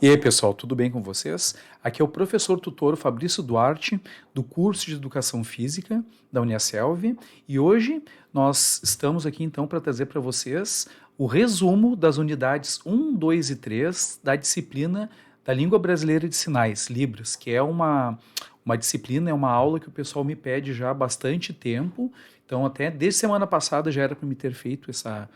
E aí, pessoal, tudo bem com vocês? Aqui é o professor tutor Fabrício Duarte, do curso de Educação Física da Uniaselv, e hoje nós estamos aqui então para trazer para vocês o resumo das unidades 1, 2 e 3 da disciplina da Língua Brasileira de Sinais, Libras, que é uma disciplina, é uma aula que o pessoal me pede já há bastante tempo, então até desde semana passada já era para me ter feito essa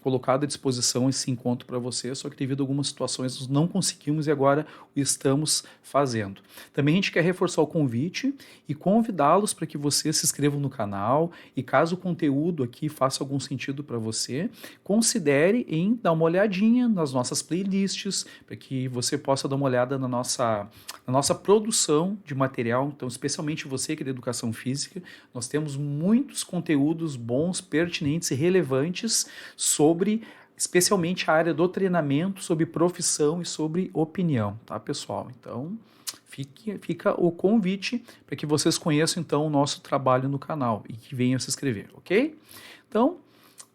colocado à disposição esse encontro para você, só que devido a algumas situações nós não conseguimos e agora o estamos fazendo. Também a gente quer reforçar o convite e convidá-los para que vocês se inscrevam no canal e caso o conteúdo aqui faça algum sentido para você, considere em dar uma olhadinha nas nossas playlists, para que você possa dar uma olhada na nossa produção de material, então especialmente você que é da educação física, nós temos muitos conteúdos bons, pertinentes e relevantes sobre, especialmente a área do treinamento, sobre profissão e sobre opinião, tá, pessoal? Então, fica o convite para que vocês conheçam, então, o nosso trabalho no canal e que venham se inscrever, ok? Então,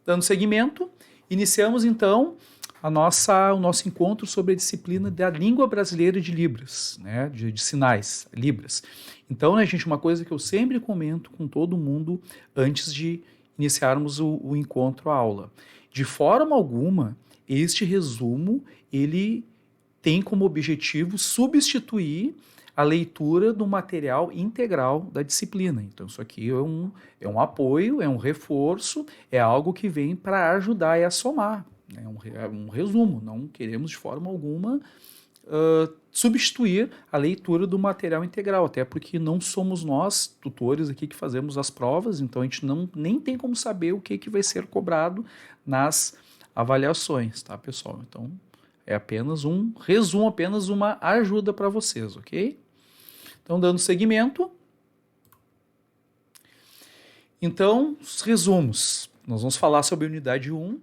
dando seguimento, iniciamos, então, o nosso encontro sobre a disciplina da língua brasileira de Libras, né, de sinais, Libras. Então, né, gente, uma coisa que eu sempre comento com todo mundo antes de iniciarmos o encontro, a aula. De forma alguma, este resumo, ele tem como objetivo substituir a leitura do material integral da disciplina. Então, isso aqui é um apoio, é um reforço, é algo que vem para ajudar e a somar. É um resumo, não queremos de forma alguma substituir a leitura do material integral, até porque não somos nós, tutores aqui, que fazemos as provas, então a gente nem tem como saber o que vai ser cobrado nas avaliações, tá, pessoal? Então, é apenas um resumo, apenas uma ajuda para vocês, ok? Então, dando seguimento. Então, os resumos. Nós vamos falar sobre a unidade 1,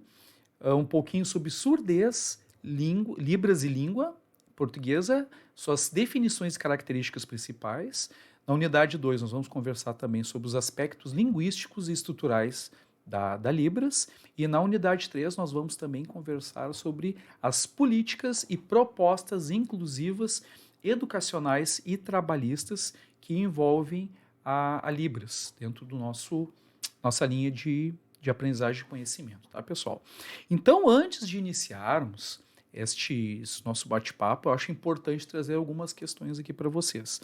um pouquinho sobre surdez, Libras e língua portuguesa, suas definições e características principais. Na unidade 2, nós vamos conversar também sobre os aspectos linguísticos e estruturais da Libras. E na unidade 3, nós vamos também conversar sobre as políticas e propostas inclusivas, educacionais e trabalhistas que envolvem a Libras, dentro do nossa linha de aprendizagem de conhecimento, tá, pessoal? Então, antes de iniciarmos este nosso bate-papo, eu acho importante trazer algumas questões aqui para vocês.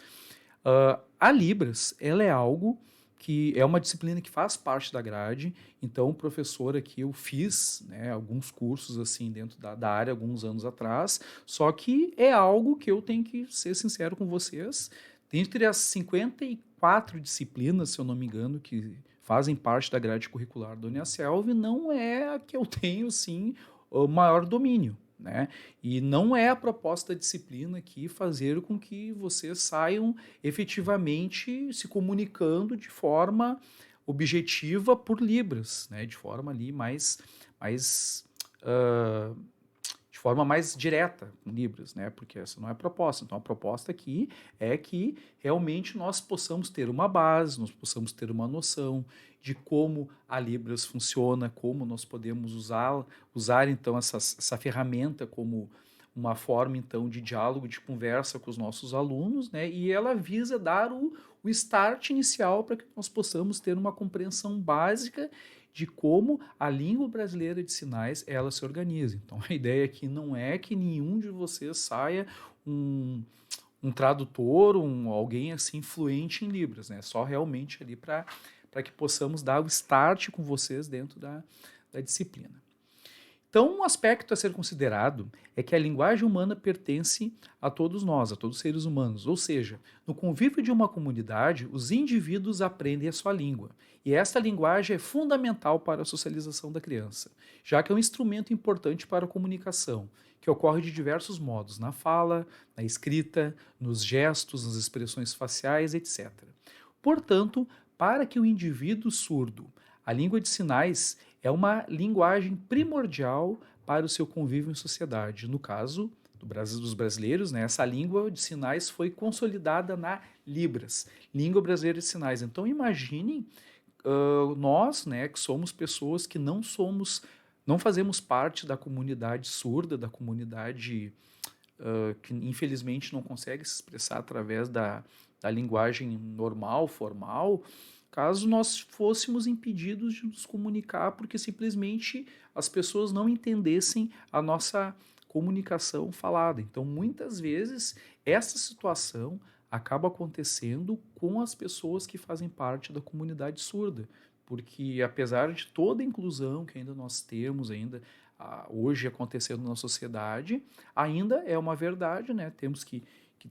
A Libras, ela é algo que é uma disciplina que faz parte da grade, então o professor aqui, eu fiz, né, alguns cursos assim dentro da área alguns anos atrás, só que é algo que eu tenho que ser sincero com vocês, dentre as 54 disciplinas, se eu não me engano, que fazem parte da grade curricular da Uniaselv, não é a que eu tenho, sim, o maior domínio, né? E não é a proposta da disciplina aqui fazer com que vocês saiam efetivamente se comunicando de forma objetiva por Libras, né? De forma ali uh, de forma mais direta com Libras, né? Porque essa não é a proposta. Então, a proposta aqui é que realmente nós possamos ter uma base, nós possamos ter uma noção de como a Libras funciona, como nós podemos usar então essa ferramenta como uma forma então de diálogo, de conversa com os nossos alunos, né? E ela visa dar o start inicial para que nós possamos ter uma compreensão básica de como a língua brasileira de sinais ela se organiza. Então a ideia aqui não é que nenhum de vocês saia um tradutor, alguém assim fluente em Libras, né? Só realmente ali para que possamos dar o start com vocês dentro da disciplina. Então, um aspecto a ser considerado é que a linguagem humana pertence a todos nós, a todos os seres humanos. Ou seja, no convívio de uma comunidade, os indivíduos aprendem a sua língua. E esta linguagem é fundamental para a socialização da criança, já que é um instrumento importante para a comunicação, que ocorre de diversos modos, na fala, na escrita, nos gestos, nas expressões faciais, etc. Portanto, para que o indivíduo surdo, a língua de sinais é uma linguagem primordial para o seu convívio em sociedade. No caso dos brasileiros, né, essa língua de sinais foi consolidada na Libras, Língua Brasileira de Sinais. Então imaginem nós, né, que somos pessoas que não somos não fazemos parte da comunidade surda, da comunidade que infelizmente não consegue se expressar através da linguagem normal, formal, caso nós fôssemos impedidos de nos comunicar porque simplesmente as pessoas não entendessem a nossa comunicação falada. Então, muitas vezes, essa situação acaba acontecendo com as pessoas que fazem parte da comunidade surda, porque apesar de toda a inclusão que ainda nós temos ainda hoje acontecendo na sociedade, ainda é uma verdade, né? Temos que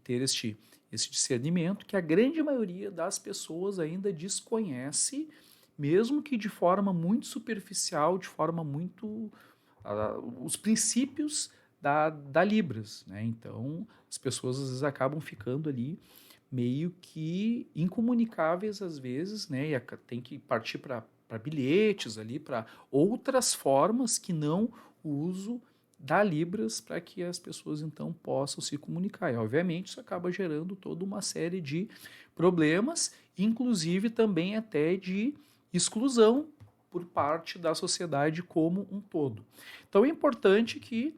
ter esse discernimento que a grande maioria das pessoas ainda desconhece, mesmo que de forma muito superficial, de forma muito os princípios da Libras, né? Então, as pessoas às vezes acabam ficando ali meio que incomunicáveis às vezes, né? E tem que partir para bilhetes ali, para outras formas que não o uso da Libras para que as pessoas então possam se comunicar. E obviamente isso acaba gerando toda uma série de problemas, inclusive também até de exclusão por parte da sociedade como um todo. Então é importante que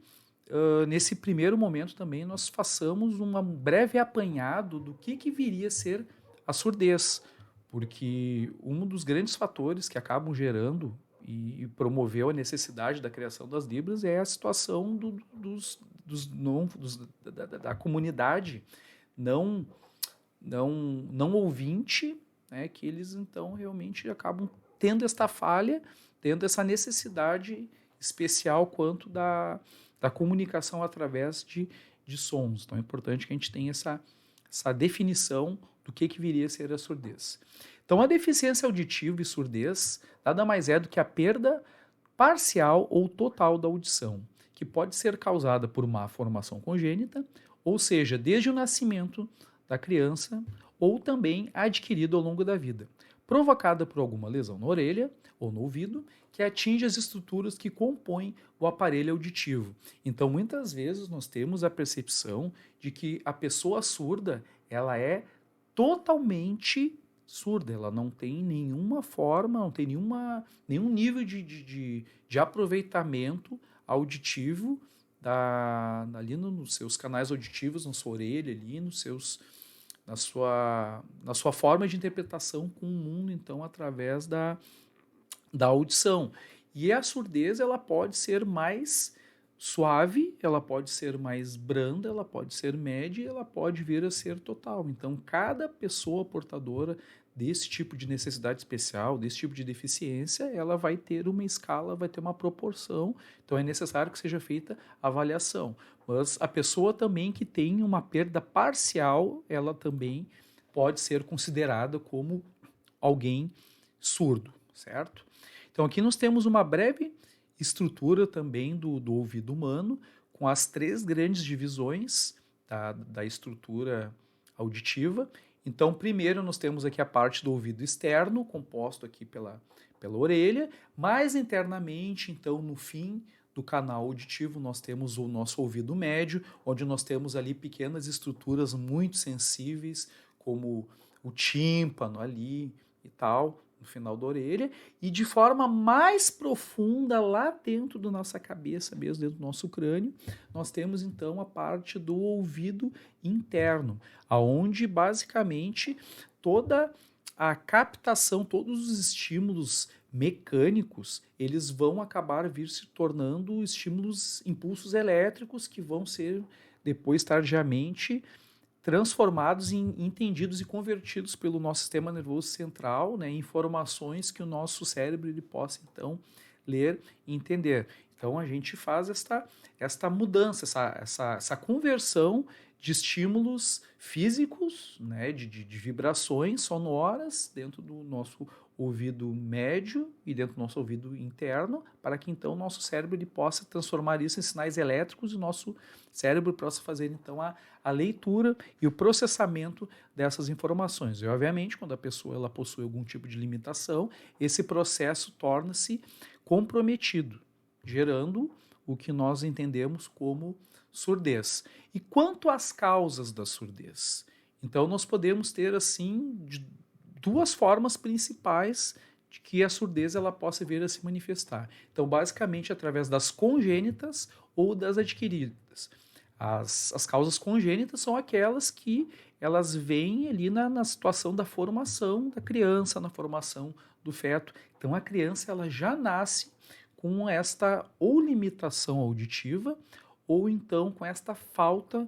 nesse primeiro momento também nós façamos um breve apanhado do que viria a ser a surdez, porque um dos grandes fatores que acabam gerando e promoveu a necessidade da criação das Libras é a situação da comunidade não, não ouvinte, né, que eles então realmente acabam tendo esta falha, tendo essa necessidade especial quanto da comunicação através de sons. Então é importante que a gente tenha essa definição do que viria a ser a surdez. Então, a deficiência auditiva e surdez nada mais é do que a perda parcial ou total da audição, que pode ser causada por uma formação congênita, ou seja, desde o nascimento da criança, ou também adquirida ao longo da vida, provocada por alguma lesão na orelha ou no ouvido, que atinge as estruturas que compõem o aparelho auditivo. Então, muitas vezes nós temos a percepção de que a pessoa surda, ela é totalmente surda, ela não tem nenhuma forma, não tem nenhum nível de aproveitamento auditivo ali nos seus canais auditivos, na sua orelha ali, na sua forma de interpretação com o mundo, então, através da audição. E a surdez, ela pode ser mais suave, ela pode ser mais branda, ela pode ser média e ela pode vir a ser total. Então, cada pessoa portadora desse tipo de necessidade especial, desse tipo de deficiência, ela vai ter uma escala, vai ter uma proporção. Então, é necessário que seja feita avaliação. Mas a pessoa também que tem uma perda parcial, ela também pode ser considerada como alguém surdo, certo? Então, aqui nós temos uma breve estrutura também do ouvido humano, com as 3 grandes divisões da estrutura auditiva. Então, primeiro nós temos aqui a parte do ouvido externo, composto aqui pela orelha. Mais internamente, então, no fim do canal auditivo, nós temos o nosso ouvido médio, onde nós temos ali pequenas estruturas muito sensíveis, como o tímpano ali e tal, no final da orelha, e de forma mais profunda, lá dentro da nossa cabeça, mesmo dentro do nosso crânio, nós temos então a parte do ouvido interno, aonde basicamente toda a captação, todos os estímulos mecânicos, eles vão acabar vir se tornando estímulos, impulsos elétricos que vão ser depois tardiamente transformados em entendidos e convertidos pelo nosso sistema nervoso central, né, em informações que o nosso cérebro ele possa então ler e entender. Então a gente faz esta mudança, essa conversão de estímulos físicos, né, de vibrações sonoras dentro do nosso ouvido médio e dentro do nosso ouvido interno, para que então o nosso cérebro ele possa transformar isso em sinais elétricos e o nosso cérebro possa fazer então a leitura e o processamento dessas informações. E obviamente, quando a pessoa ela possui algum tipo de limitação, esse processo torna-se comprometido, gerando o que nós entendemos como surdez. E quanto às causas da surdez? Então nós podemos ter assim 2 formas principais de que a surdez ela possa vir a se manifestar. Então, basicamente, através das congênitas ou das adquiridas. As causas congênitas são aquelas que elas vêm ali na situação da formação da criança, na formação do feto. Então, a criança ela já nasce com esta ou limitação auditiva ou então com esta falta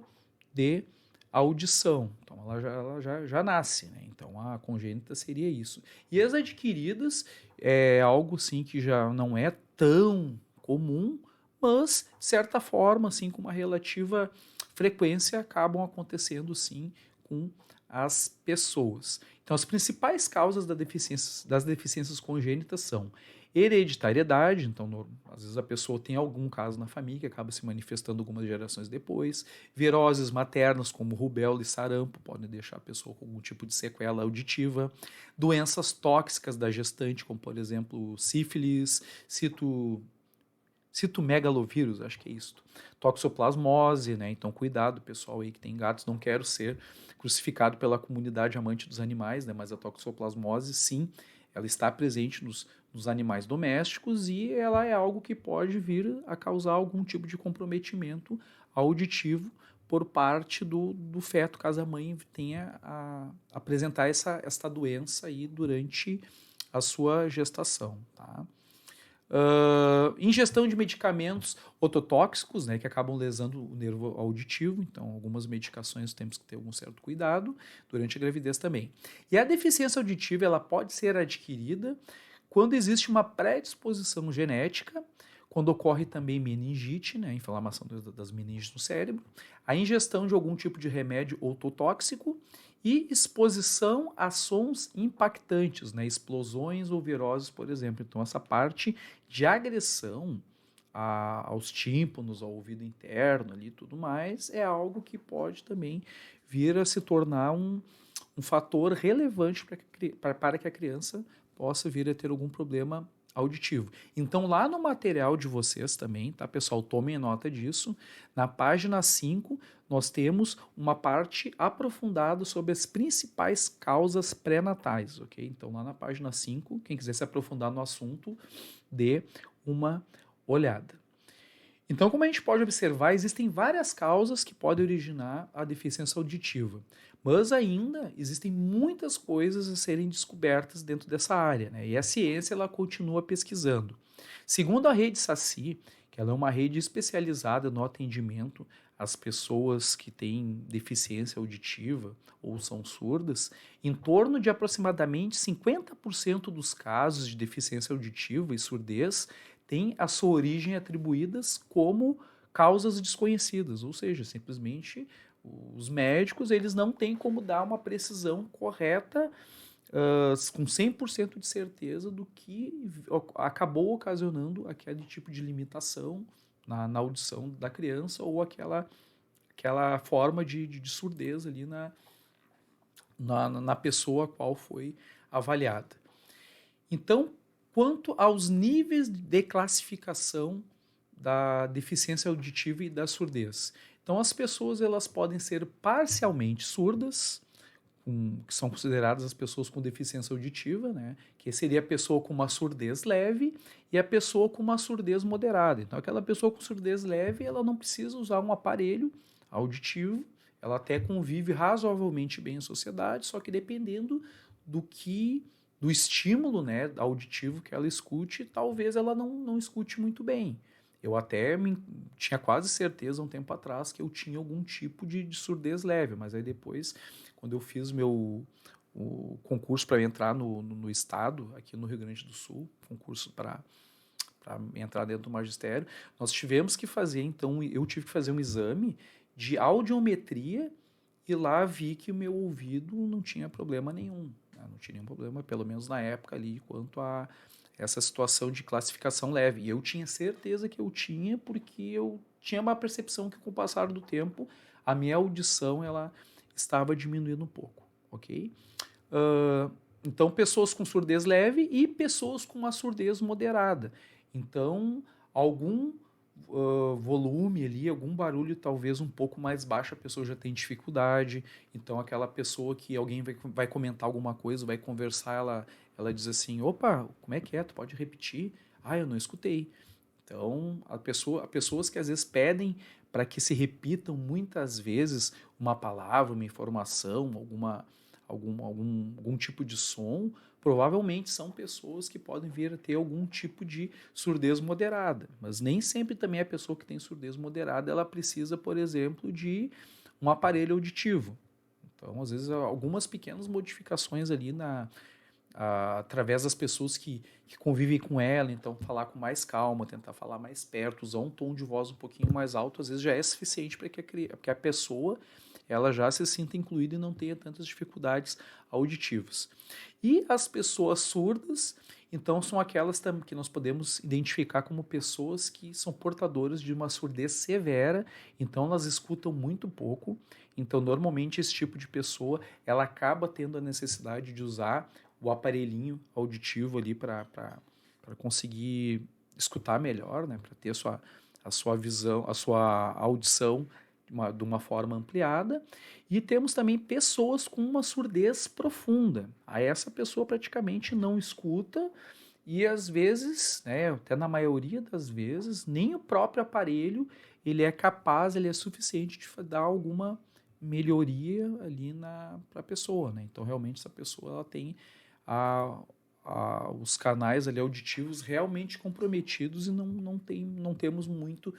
de audição. Então, ela já nasce, né? Então, a congênita seria isso. E as adquiridas é algo, sim, que já não é tão comum, mas, de certa forma, assim, com uma relativa frequência, acabam acontecendo, sim, com as pessoas. Então, as principais causas das deficiências congênitas são hereditariedade, então às vezes a pessoa tem algum caso na família que acaba se manifestando algumas gerações depois, viroses maternas como rubéola e sarampo podem deixar a pessoa com algum tipo de sequela auditiva, doenças tóxicas da gestante, como por exemplo sífilis, citomegalovírus, acho que é isso. Toxoplasmose, né? Então cuidado, pessoal aí que tem gatos, não quero ser crucificado pela comunidade amante dos animais, né? Mas a toxoplasmose, sim, ela está presente nos animais domésticos e ela é algo que pode vir a causar algum tipo de comprometimento auditivo por parte do feto, caso a mãe tenha a apresentar esta doença aí durante a sua gestação, tá? Ingestão de medicamentos ototóxicos, né, que acabam lesando o nervo auditivo, então algumas medicações temos que ter algum certo cuidado durante a gravidez também. E a deficiência auditiva ela pode ser adquirida quando existe uma predisposição genética, quando ocorre também meningite, né, inflamação das meninges no cérebro, a ingestão de algum tipo de remédio ototóxico e exposição a sons impactantes, né, explosões ou viroses, por exemplo. Então, essa parte de agressão aos tímpanos, ao ouvido interno ali tudo mais, é algo que pode também vir a se tornar um fator relevante para que a criança possa vir a ter algum problema auditivo. Então, lá no material de vocês também, tá, pessoal? Tomem nota disso. Na página 5, nós temos uma parte aprofundada sobre as principais causas pré-natais, ok? Então, lá na página 5, quem quiser se aprofundar no assunto, dê uma olhada. Então, como a gente pode observar, existem várias causas que podem originar a deficiência auditiva, mas ainda existem muitas coisas a serem descobertas dentro dessa área, né? E a ciência ela continua pesquisando. Segundo a rede SACI, que ela é uma rede especializada no atendimento às pessoas que têm deficiência auditiva ou são surdas, em torno de aproximadamente 50% dos casos de deficiência auditiva e surdez têm a sua origem atribuídas como causas desconhecidas, ou seja, simplesmente os médicos eles não têm como dar uma precisão correta com 100% de certeza do que acabou ocasionando aquele tipo de limitação na audição da criança ou aquela forma de surdez ali na pessoa a qual foi avaliada. Então, quanto aos níveis de classificação da deficiência auditiva e da surdez. Então, as pessoas elas podem ser parcialmente surdas, que são consideradas as pessoas com deficiência auditiva, né? Que seria a pessoa com uma surdez leve e a pessoa com uma surdez moderada. Então, aquela pessoa com surdez leve, ela não precisa usar um aparelho auditivo, ela até convive razoavelmente bem em sociedade, só que dependendo do estímulo, né, auditivo que ela escute, talvez ela não escute muito bem. Eu até tinha quase certeza um tempo atrás que eu tinha algum tipo de surdez leve, mas aí depois, quando eu fiz o concurso para entrar no estado, aqui no Rio Grande do Sul, concurso para entrar dentro do magistério, nós tivemos que fazer, então, eu tive que fazer um exame de audiometria e lá vi que o meu ouvido não tinha problema nenhum. Não tinha nenhum problema, pelo menos na época ali, quanto a essa situação de classificação leve. E eu tinha certeza que eu tinha, porque eu tinha uma percepção que com o passar do tempo, a minha audição ela estava diminuindo um pouco, ok? Então, pessoas com surdez leve e pessoas com uma surdez moderada. Então, algum volume ali, algum barulho talvez um pouco mais baixo, a pessoa já tem dificuldade. Então, aquela pessoa que alguém vai comentar alguma coisa, vai conversar, ela ela diz assim, opa, como é que é? Tu pode repetir? Ah, eu não escutei. Então, há pessoas que às vezes pedem para que se repitam muitas vezes uma palavra, uma informação, algum tipo de som, provavelmente são pessoas que podem vir a ter algum tipo de surdez moderada. Mas nem sempre também a pessoa que tem surdez moderada, ela precisa, por exemplo, de um aparelho auditivo. Então, às vezes, algumas pequenas modificações ali através das pessoas que convivem com ela, então falar com mais calma, tentar falar mais perto, usar um tom de voz um pouquinho mais alto, às vezes já é suficiente para que a pessoa ela já se sinta incluída e não tenha tantas dificuldades auditivas. E as pessoas surdas, então, são aquelas que nós podemos identificar como pessoas que são portadoras de uma surdez severa, então elas escutam muito pouco. Então, normalmente, esse tipo de pessoa, ela acaba tendo a necessidade de usar o aparelhinho auditivo ali para conseguir escutar melhor, né? Para ter a sua visão, a sua audição de uma forma ampliada. E temos também pessoas com uma surdez profunda. A essa pessoa praticamente não escuta e às vezes, né, até na maioria das vezes, nem o próprio aparelho ele é capaz, ele é suficiente de dar alguma melhoria ali para a pessoa, né? Então realmente essa pessoa ela tem a, os canais ali auditivos realmente comprometidos e não temos muito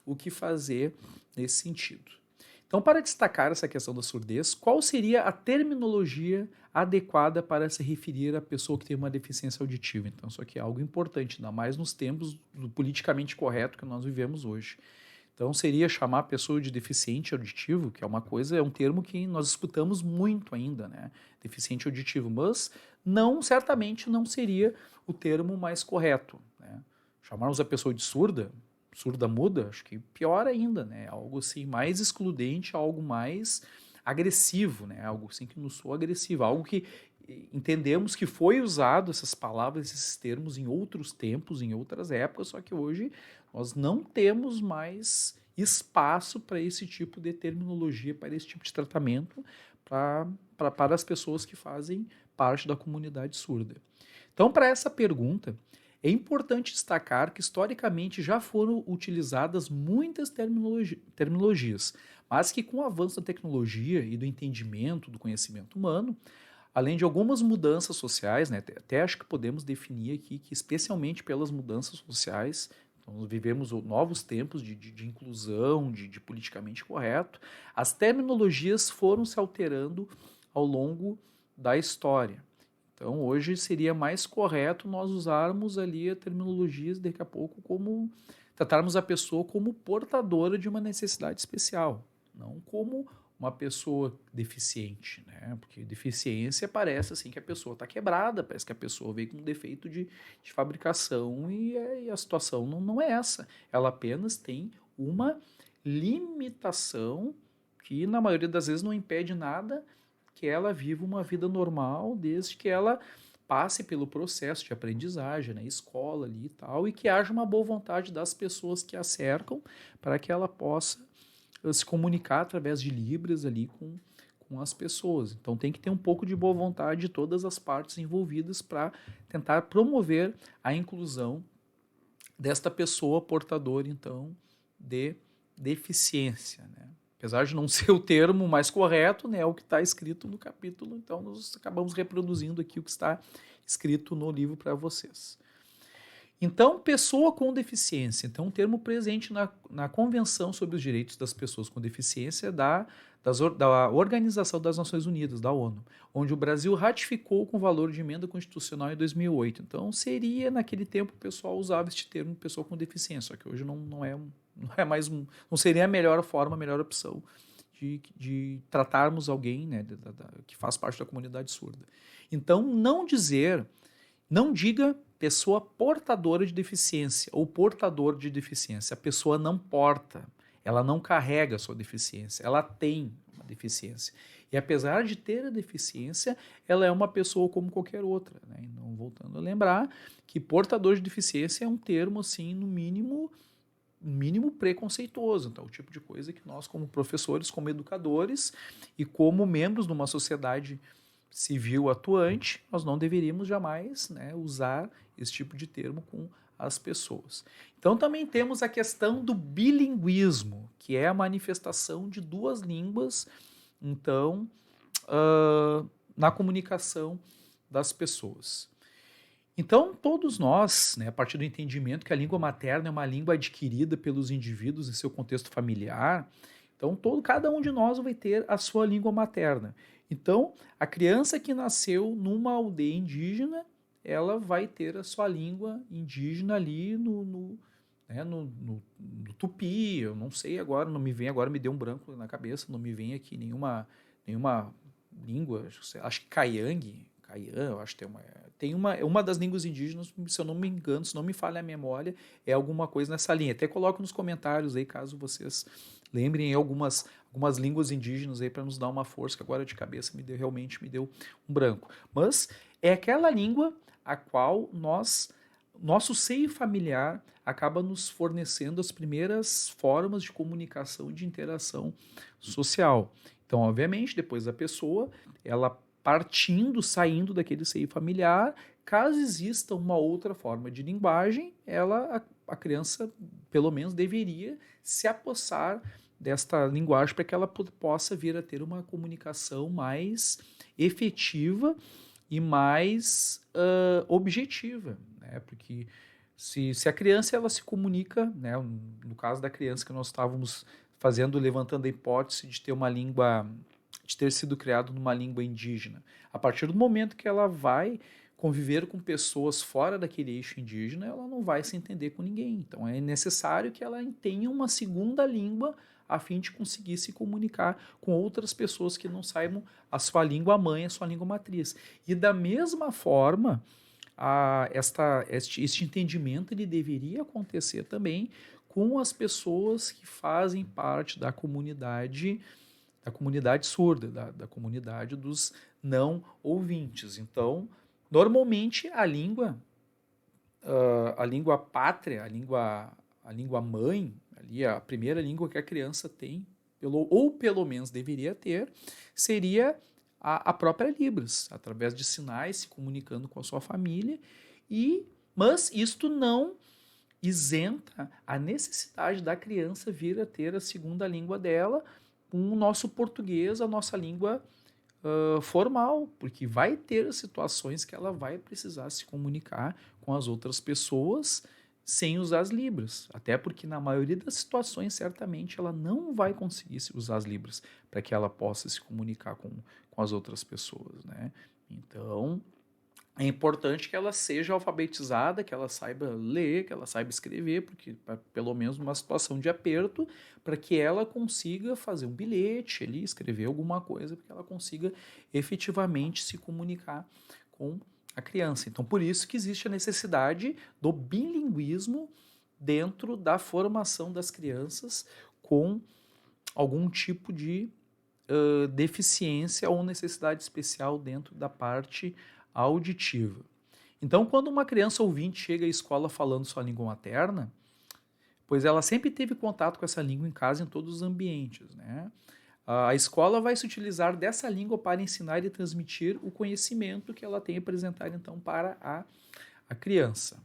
o que fazer nesse sentido. Então, para destacar essa questão da surdez, qual seria a terminologia adequada para se referir à pessoa que tem uma deficiência auditiva? Então, isso aqui é algo importante, ainda mais nos tempos do politicamente correto que nós vivemos hoje. Então, seria chamar a pessoa de deficiente auditivo, que é uma coisa, é um termo que nós escutamos muito ainda, né? Deficiente auditivo, mas certamente não seria o termo mais correto, né? Chamarmos a pessoa de surda, surda muda, acho que pior ainda, né? Algo assim mais excludente, algo mais agressivo, né? Algo assim que nos soa agressivo, algo que entendemos que foi usado essas palavras, esses termos em outros tempos, em outras épocas, só que hoje nós não temos mais espaço para esse tipo de terminologia, para esse tipo de tratamento para as pessoas que fazem parte da comunidade surda. Então, para essa pergunta, é importante destacar que historicamente já foram utilizadas muitas terminologias, mas que com o avanço da tecnologia e do entendimento do conhecimento humano, além de algumas mudanças sociais, né, até acho que podemos definir aqui que especialmente pelas mudanças sociais, então nós vivemos novos tempos de inclusão, de politicamente correto, as terminologias foram se alterando ao longo da história. Então, hoje seria mais correto nós usarmos ali a terminologia daqui a pouco como tratarmos a pessoa como portadora de uma necessidade especial, não como uma pessoa deficiente, né? Porque deficiência parece assim que a pessoa está quebrada, parece que a pessoa veio com um defeito de fabricação e a situação não é essa. Ela apenas tem uma limitação que na maioria das vezes não impede nada que ela viva uma vida normal, desde que ela passe pelo processo de aprendizagem na escola ali e tal, e que haja uma boa vontade das pessoas que a cercam para que ela possa se comunicar através de Libras ali com as pessoas. Então tem que ter um pouco de boa vontade de todas as partes envolvidas para tentar promover a inclusão desta pessoa portadora, então, de deficiência, né? Apesar de não ser o termo mais correto, né, é o que está escrito no capítulo, então nós acabamos reproduzindo aqui o que está escrito no livro para vocês. Então, pessoa com deficiência. Então, um termo presente na Convenção sobre os Direitos das Pessoas com Deficiência da Organização das Nações Unidas, da ONU, onde o Brasil ratificou com valor de emenda constitucional em 2008. Então, seria, naquele tempo, o pessoal usava este termo pessoa com deficiência, só que hoje não é mais não seria a melhor forma, a melhor opção de tratarmos alguém, né, que faz parte da comunidade surda. Então, não diga pessoa portadora de deficiência ou portador de deficiência. A pessoa não porta, ela não carrega a sua deficiência, ela tem uma deficiência. E apesar de ter a deficiência, ela é uma pessoa como qualquer outra, né? Então, voltando a lembrar que portador de deficiência é um termo, assim, no mínimo preconceituoso. Então, o tipo de coisa que nós, como professores, como educadores e como membros de uma sociedade civil atuante, nós não deveríamos jamais, né, usar esse tipo de termo com as pessoas. Então também temos a questão do bilinguismo, que é a manifestação de duas línguas, então, na comunicação das pessoas. Então, todos nós, né, a partir do entendimento que a língua materna é uma língua adquirida pelos indivíduos em seu contexto familiar, então cada um de nós vai ter a sua língua materna. Então, a criança que nasceu numa aldeia indígena, ela vai ter a sua língua indígena ali no tupi, eu não sei agora, não me vem agora, me deu um branco na cabeça, não me vem aqui nenhuma língua, acho que caiangue, Caiã, eu acho que tem uma das línguas indígenas, se eu não me engano, se não me falha a memória, é alguma coisa nessa linha. Até coloco nos comentários aí, caso vocês lembrem algumas línguas indígenas aí para nos dar uma força, que agora de cabeça realmente me deu um branco. Mas é aquela língua a qual nosso seio familiar acaba nos fornecendo as primeiras formas de comunicação e de interação social. Então, obviamente, depois a pessoa, ela saindo daquele seio familiar, caso exista uma outra forma de linguagem, a criança, pelo menos, deveria se apossar desta linguagem para que ela possa vir a ter uma comunicação mais efetiva e mais objetiva, né? Porque se a criança ela se comunica, né? No caso da criança que nós estávamos levantando a hipótese de ter uma língua, de ter sido criado numa língua indígena. A partir do momento que ela vai conviver com pessoas fora daquele eixo indígena, ela não vai se entender com ninguém. Então é necessário que ela tenha uma segunda língua a fim de conseguir se comunicar com outras pessoas que não saibam a sua língua mãe, a sua língua matriz. E da mesma forma, este entendimento ele deveria acontecer também com as pessoas que fazem parte da comunidade surda, da comunidade dos não ouvintes. Então, normalmente a língua pátria, a língua mãe, ali a primeira língua que a criança tem, ou pelo menos deveria ter, seria a própria Libras, através de sinais, se comunicando com a sua família, mas isto não isenta a necessidade da criança vir a ter a segunda língua dela, com o nosso português, a nossa língua formal, porque vai ter situações que ela vai precisar se comunicar com as outras pessoas sem usar as libras, até porque na maioria das situações certamente ela não vai conseguir usar as libras para que ela possa se comunicar com as outras pessoas, né? Então é importante que ela seja alfabetizada, que ela saiba ler, que ela saiba escrever, porque pelo menos numa situação de aperto, para que ela consiga fazer um bilhete ali, escrever alguma coisa, para que ela consiga efetivamente se comunicar com a criança. Então, por isso que existe a necessidade do bilinguismo dentro da formação das crianças com algum tipo de deficiência ou necessidade especial dentro da parte auditiva. Então, quando uma criança ouvinte chega à escola falando sua língua materna, pois ela sempre teve contato com essa língua em casa, em todos os ambientes, né? A escola vai se utilizar dessa língua para ensinar e transmitir o conhecimento que ela tem a apresentar, então, para a criança.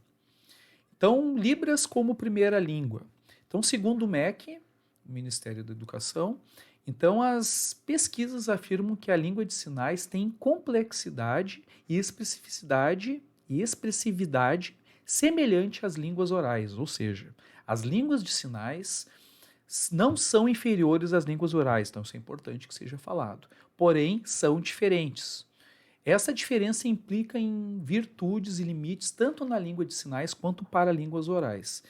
Então, Libras como primeira língua. Então, segundo o MEC, o Ministério da Educação, então as pesquisas afirmam que a língua de sinais tem complexidade e expressividade semelhante às línguas orais, ou seja, as línguas de sinais não são inferiores às línguas orais, então isso é importante que seja falado, porém são diferentes. Essa diferença implica em virtudes e limites tanto na língua de sinais quanto para línguas orais.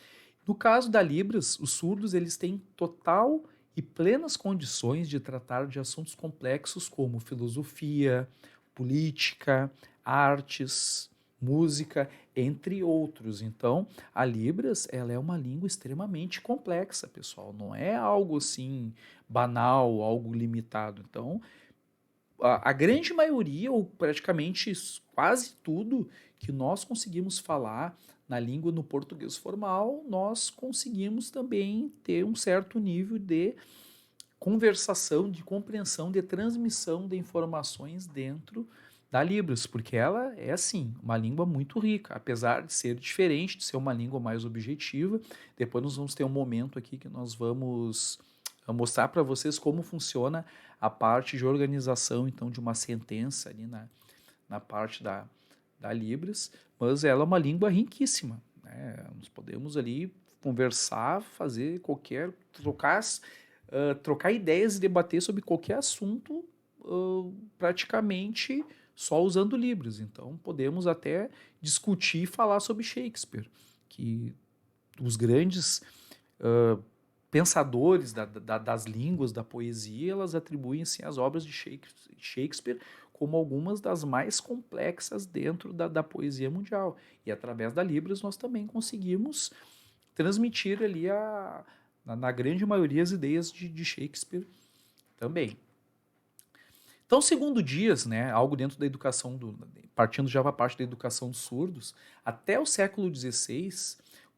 No caso da Libras, os surdos eles têm total e plenas condições de tratar de assuntos complexos como filosofia, política, artes, música, entre outros. Então, a Libras ela é uma língua extremamente complexa, pessoal. Não é algo assim banal, algo limitado. Então, a grande maioria, ou praticamente quase tudo que nós conseguimos falar na língua no português formal, nós conseguimos também ter um certo nível de conversação, de compreensão, de transmissão de informações dentro da Libras, porque ela é, assim, uma língua muito rica, apesar de ser diferente, de ser uma língua mais objetiva. Depois nós vamos ter um momento aqui que nós vamos mostrar para vocês como funciona a parte de organização, então, de uma sentença ali na parte da Libras, mas ela é uma língua riquíssima, né? Nós podemos ali conversar, fazer trocar ideias e debater sobre qualquer assunto praticamente só usando Libras. Então podemos até discutir e falar sobre Shakespeare, que os grandes pensadores das línguas, da poesia, elas atribuem assim, as obras de Shakespeare como algumas das mais complexas dentro da poesia mundial. E através da Libras nós também conseguimos transmitir ali na grande maioria as ideias de Shakespeare também. Então, segundo Dias, né, algo dentro da educação, partindo já para a parte da educação dos surdos, até o século XVI,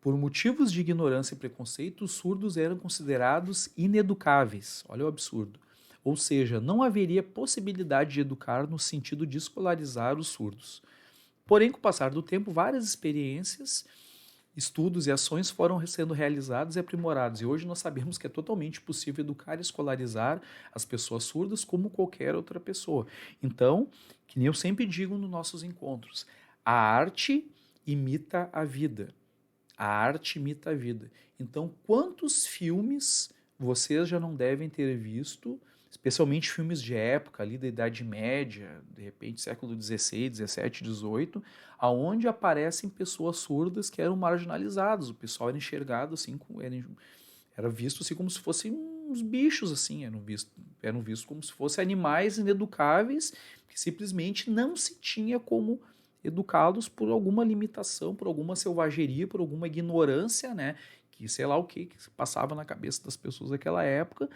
por motivos de ignorância e preconceito, os surdos eram considerados ineducáveis. Olha o absurdo. Ou seja, não haveria possibilidade de educar no sentido de escolarizar os surdos. Porém, com o passar do tempo, várias experiências, estudos e ações foram sendo realizados e aprimorados. E hoje nós sabemos que é totalmente possível educar e escolarizar as pessoas surdas como qualquer outra pessoa. Então, que nem eu sempre digo nos nossos encontros, a arte imita a vida. A arte imita a vida. Então, quantos filmes vocês já não devem ter visto, especialmente filmes de época, ali da Idade Média, de repente século XVI, XVII, XVIII, aonde aparecem pessoas surdas que eram marginalizadas. O pessoal era enxergado assim, era visto assim como se fossem uns bichos, assim, eram vistos como se fossem animais ineducáveis, que simplesmente não se tinha como educá-los por alguma limitação, por alguma selvageria, por alguma ignorância, né? Que sei lá o que passava na cabeça das pessoas daquela época,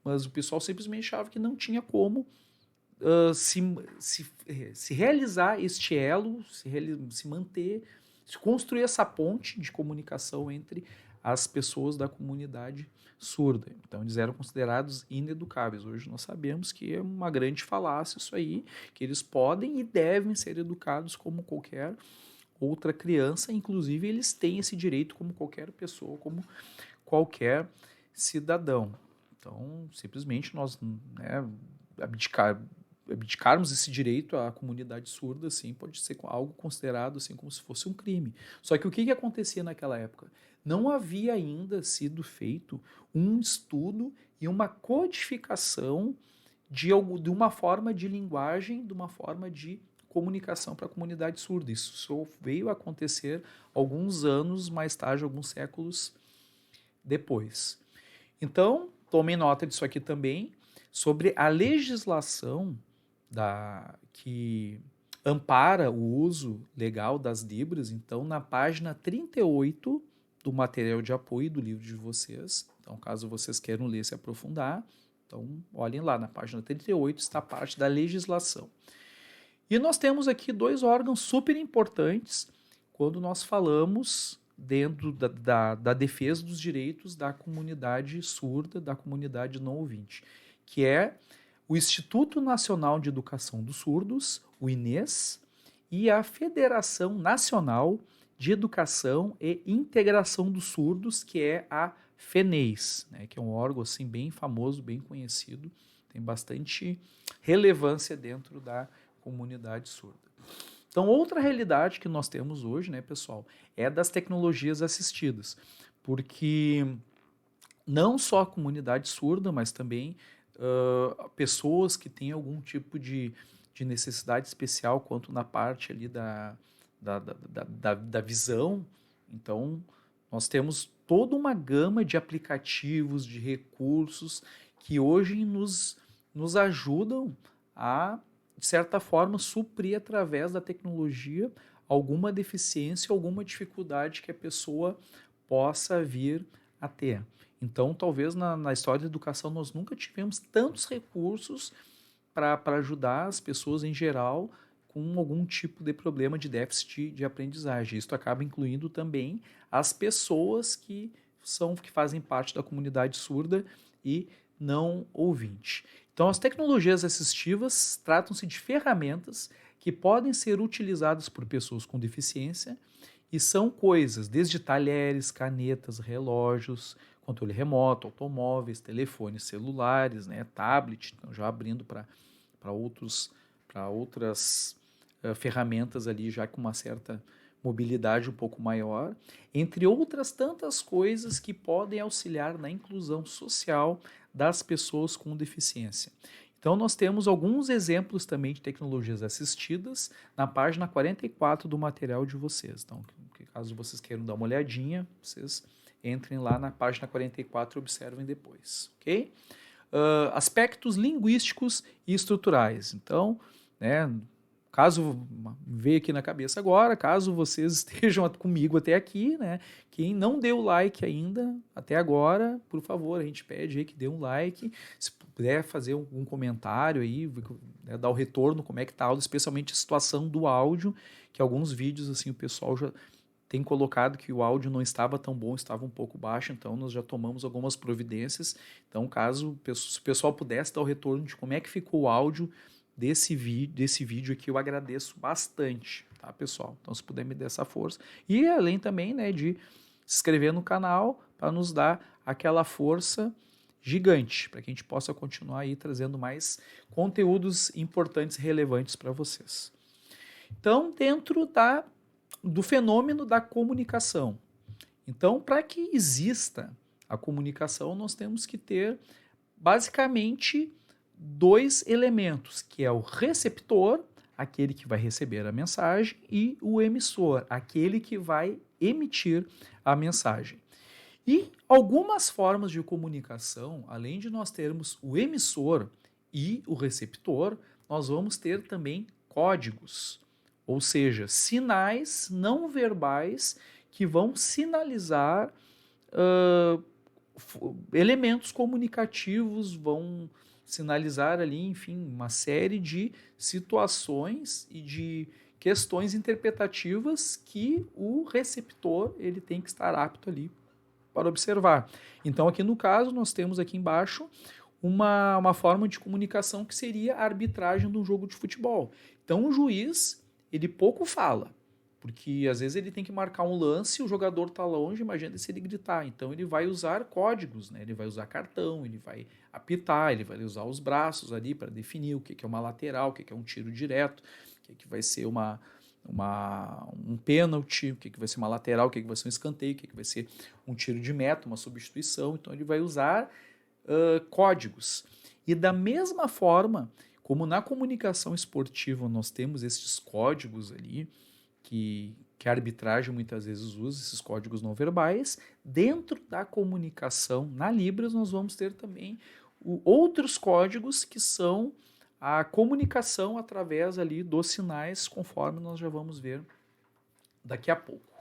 mas o pessoal simplesmente achava que não tinha como se realizar este elo, se manter, se construir essa ponte de comunicação entre as pessoas da comunidade surda. Então eles eram considerados ineducáveis. Hoje nós sabemos que é uma grande falácia isso aí, que eles podem e devem ser educados como qualquer outra criança, inclusive eles têm esse direito como qualquer pessoa, como qualquer cidadão. Então, simplesmente nós, né, abdicarmos esse direito à comunidade surda, assim, pode ser algo considerado assim como se fosse um crime. Só que o que acontecia naquela época? Não havia ainda sido feito um estudo e uma codificação de uma forma de linguagem, de uma forma de comunicação para a comunidade surda. Isso só veio a acontecer alguns anos mais tarde, alguns séculos depois. Então, tomem nota disso aqui também, sobre a legislação que ampara o uso legal das Libras. Então, na página 38 do material de apoio do livro de vocês, então, caso vocês queiram ler, se aprofundar, então, olhem lá, na página 38 está a parte da legislação. E nós temos aqui dois órgãos super importantes quando nós falamos dentro da defesa dos direitos da comunidade surda, da comunidade não ouvinte, que é o Instituto Nacional de Educação dos Surdos, o INES, e a Federação Nacional de Educação e Integração dos Surdos, que é a FENEIS, né, que é um órgão assim, bem famoso, bem conhecido, tem bastante relevância dentro da comunidade surda. Então, outra realidade que nós temos hoje, né, pessoal, é das tecnologias assistidas, porque não só a comunidade surda, mas também pessoas que têm algum tipo de necessidade especial quanto na parte ali da visão. Então, nós temos toda uma gama de aplicativos, de recursos que hoje nos ajudam a, de certa forma, suprir através da tecnologia alguma deficiência, alguma dificuldade que a pessoa possa vir a ter. Então, talvez na história da educação nós nunca tivemos tantos recursos para ajudar as pessoas em geral com algum tipo de problema de déficit de aprendizagem. Isso acaba incluindo também as pessoas que fazem parte da comunidade surda e não ouvinte. Então, as tecnologias assistivas tratam-se de ferramentas que podem ser utilizadas por pessoas com deficiência e são coisas desde talheres, canetas, relógios, controle remoto, automóveis, telefones celulares, né, tablet, então já abrindo para outras ferramentas ali já com uma certa mobilidade um pouco maior, entre outras tantas coisas que podem auxiliar na inclusão social das pessoas com deficiência. Então, nós temos alguns exemplos também de tecnologias assistidas na página 44 do material de vocês. Então, caso vocês queiram dar uma olhadinha, vocês entrem lá na página 44 e observem depois, ok? Aspectos linguísticos e estruturais. Então, né, caso veio aqui na cabeça agora, caso vocês estejam comigo até aqui, né, quem não deu like ainda até agora, por favor, a gente pede aí que dê um like, se puder fazer um comentário aí, né, dar o retorno, como é que tá a aula, especialmente a situação do áudio, que alguns vídeos assim o pessoal já tem colocado que o áudio não estava tão bom, estava um pouco baixo, então nós já tomamos algumas providências. Então, caso o pessoal pudesse dar o retorno de como é que ficou o áudio desse vídeo aqui, eu agradeço bastante, tá, pessoal? Então, se puder me dar essa força. E além também, né, de se inscrever no canal para nos dar aquela força gigante, para que a gente possa continuar aí trazendo mais conteúdos importantes e relevantes para vocês. Então, dentro do fenômeno da comunicação. Então, para que exista a comunicação, nós temos que ter basicamente dois elementos, que é o receptor, aquele que vai receber a mensagem, e o emissor, aquele que vai emitir a mensagem. E algumas formas de comunicação, além de nós termos o emissor e o receptor, nós vamos ter também códigos, ou seja, sinais não verbais que vão sinalizar elementos comunicativos, vão sinalizar ali, enfim, uma série de situações e de questões interpretativas que o receptor ele tem que estar apto ali para observar. Então, aqui no caso, nós temos aqui embaixo uma forma de comunicação que seria a arbitragem de um jogo de futebol. Então, o juiz, ele pouco fala, porque às vezes ele tem que marcar um lance e o jogador está longe, imagina se ele gritar. Então, ele vai usar códigos, né? Ele vai usar cartão, ele vai apitar, ele vai usar os braços ali para definir o que é uma lateral, o que é um tiro direto, o que vai ser um pênalti, o que vai ser uma lateral, o que vai ser um escanteio, o que vai ser um tiro de meta, uma substituição. Então, ele vai usar códigos. E da mesma forma, como na comunicação esportiva nós temos esses códigos ali, que a arbitragem muitas vezes usa, esses códigos não verbais, dentro da comunicação na Libras nós vamos ter também outros códigos que são a comunicação através ali dos sinais, conforme nós já vamos ver daqui a pouco.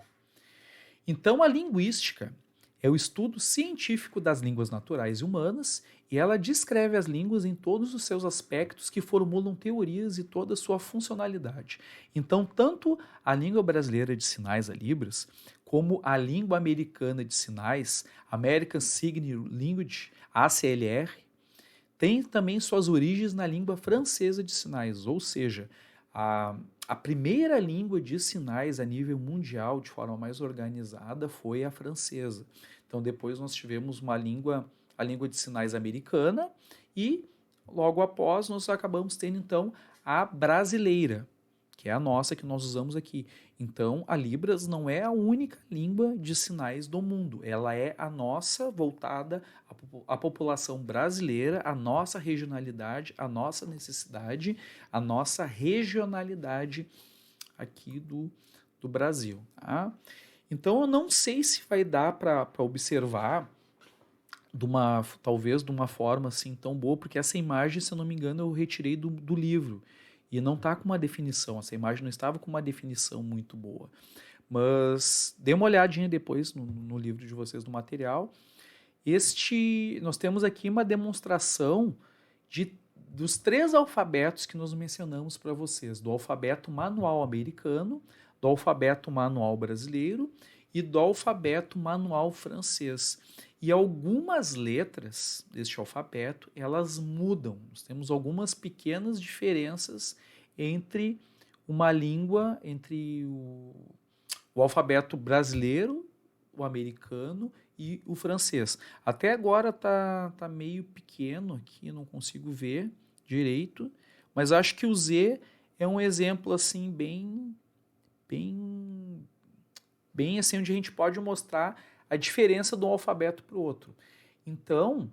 Então, a linguística é o estudo científico das línguas naturais e humanas e ela descreve as línguas em todos os seus aspectos que formulam teorias e toda a sua funcionalidade. Então, tanto a língua brasileira de sinais, a Libras, como a língua americana de sinais, American Sign Language, ACLR, tem também suas origens na língua francesa de sinais, ou seja, a primeira língua de sinais a nível mundial, de forma mais organizada, foi a francesa. Então, depois nós tivemos a língua de sinais americana e, logo após, nós acabamos tendo, então, a brasileira, que é a nossa que nós usamos aqui. Então, a Libras não é a única língua de sinais do mundo, ela é a nossa, voltada à população brasileira, a nossa regionalidade, a nossa necessidade, a nossa regionalidade aqui do Brasil. Tá? Então, eu não sei se vai dar para observar talvez de uma forma assim tão boa, porque essa imagem, se eu não me engano, eu retirei do livro. E não está com uma definição, essa imagem não estava com uma definição muito boa. Mas dê uma olhadinha depois no livro de vocês, do material. Nós temos aqui uma demonstração dos 3 alfabetos que nós mencionamos para vocês, do alfabeto manual americano, do alfabeto manual brasileiro e do alfabeto manual francês. E algumas letras deste alfabeto, elas mudam. Nós temos algumas pequenas diferenças entre uma língua, entre o alfabeto brasileiro, o americano e o francês. Até agora tá meio pequeno aqui, não consigo ver direito, mas acho que o Z é um exemplo assim bem assim onde a gente pode mostrar a diferença de um alfabeto para o outro. Então,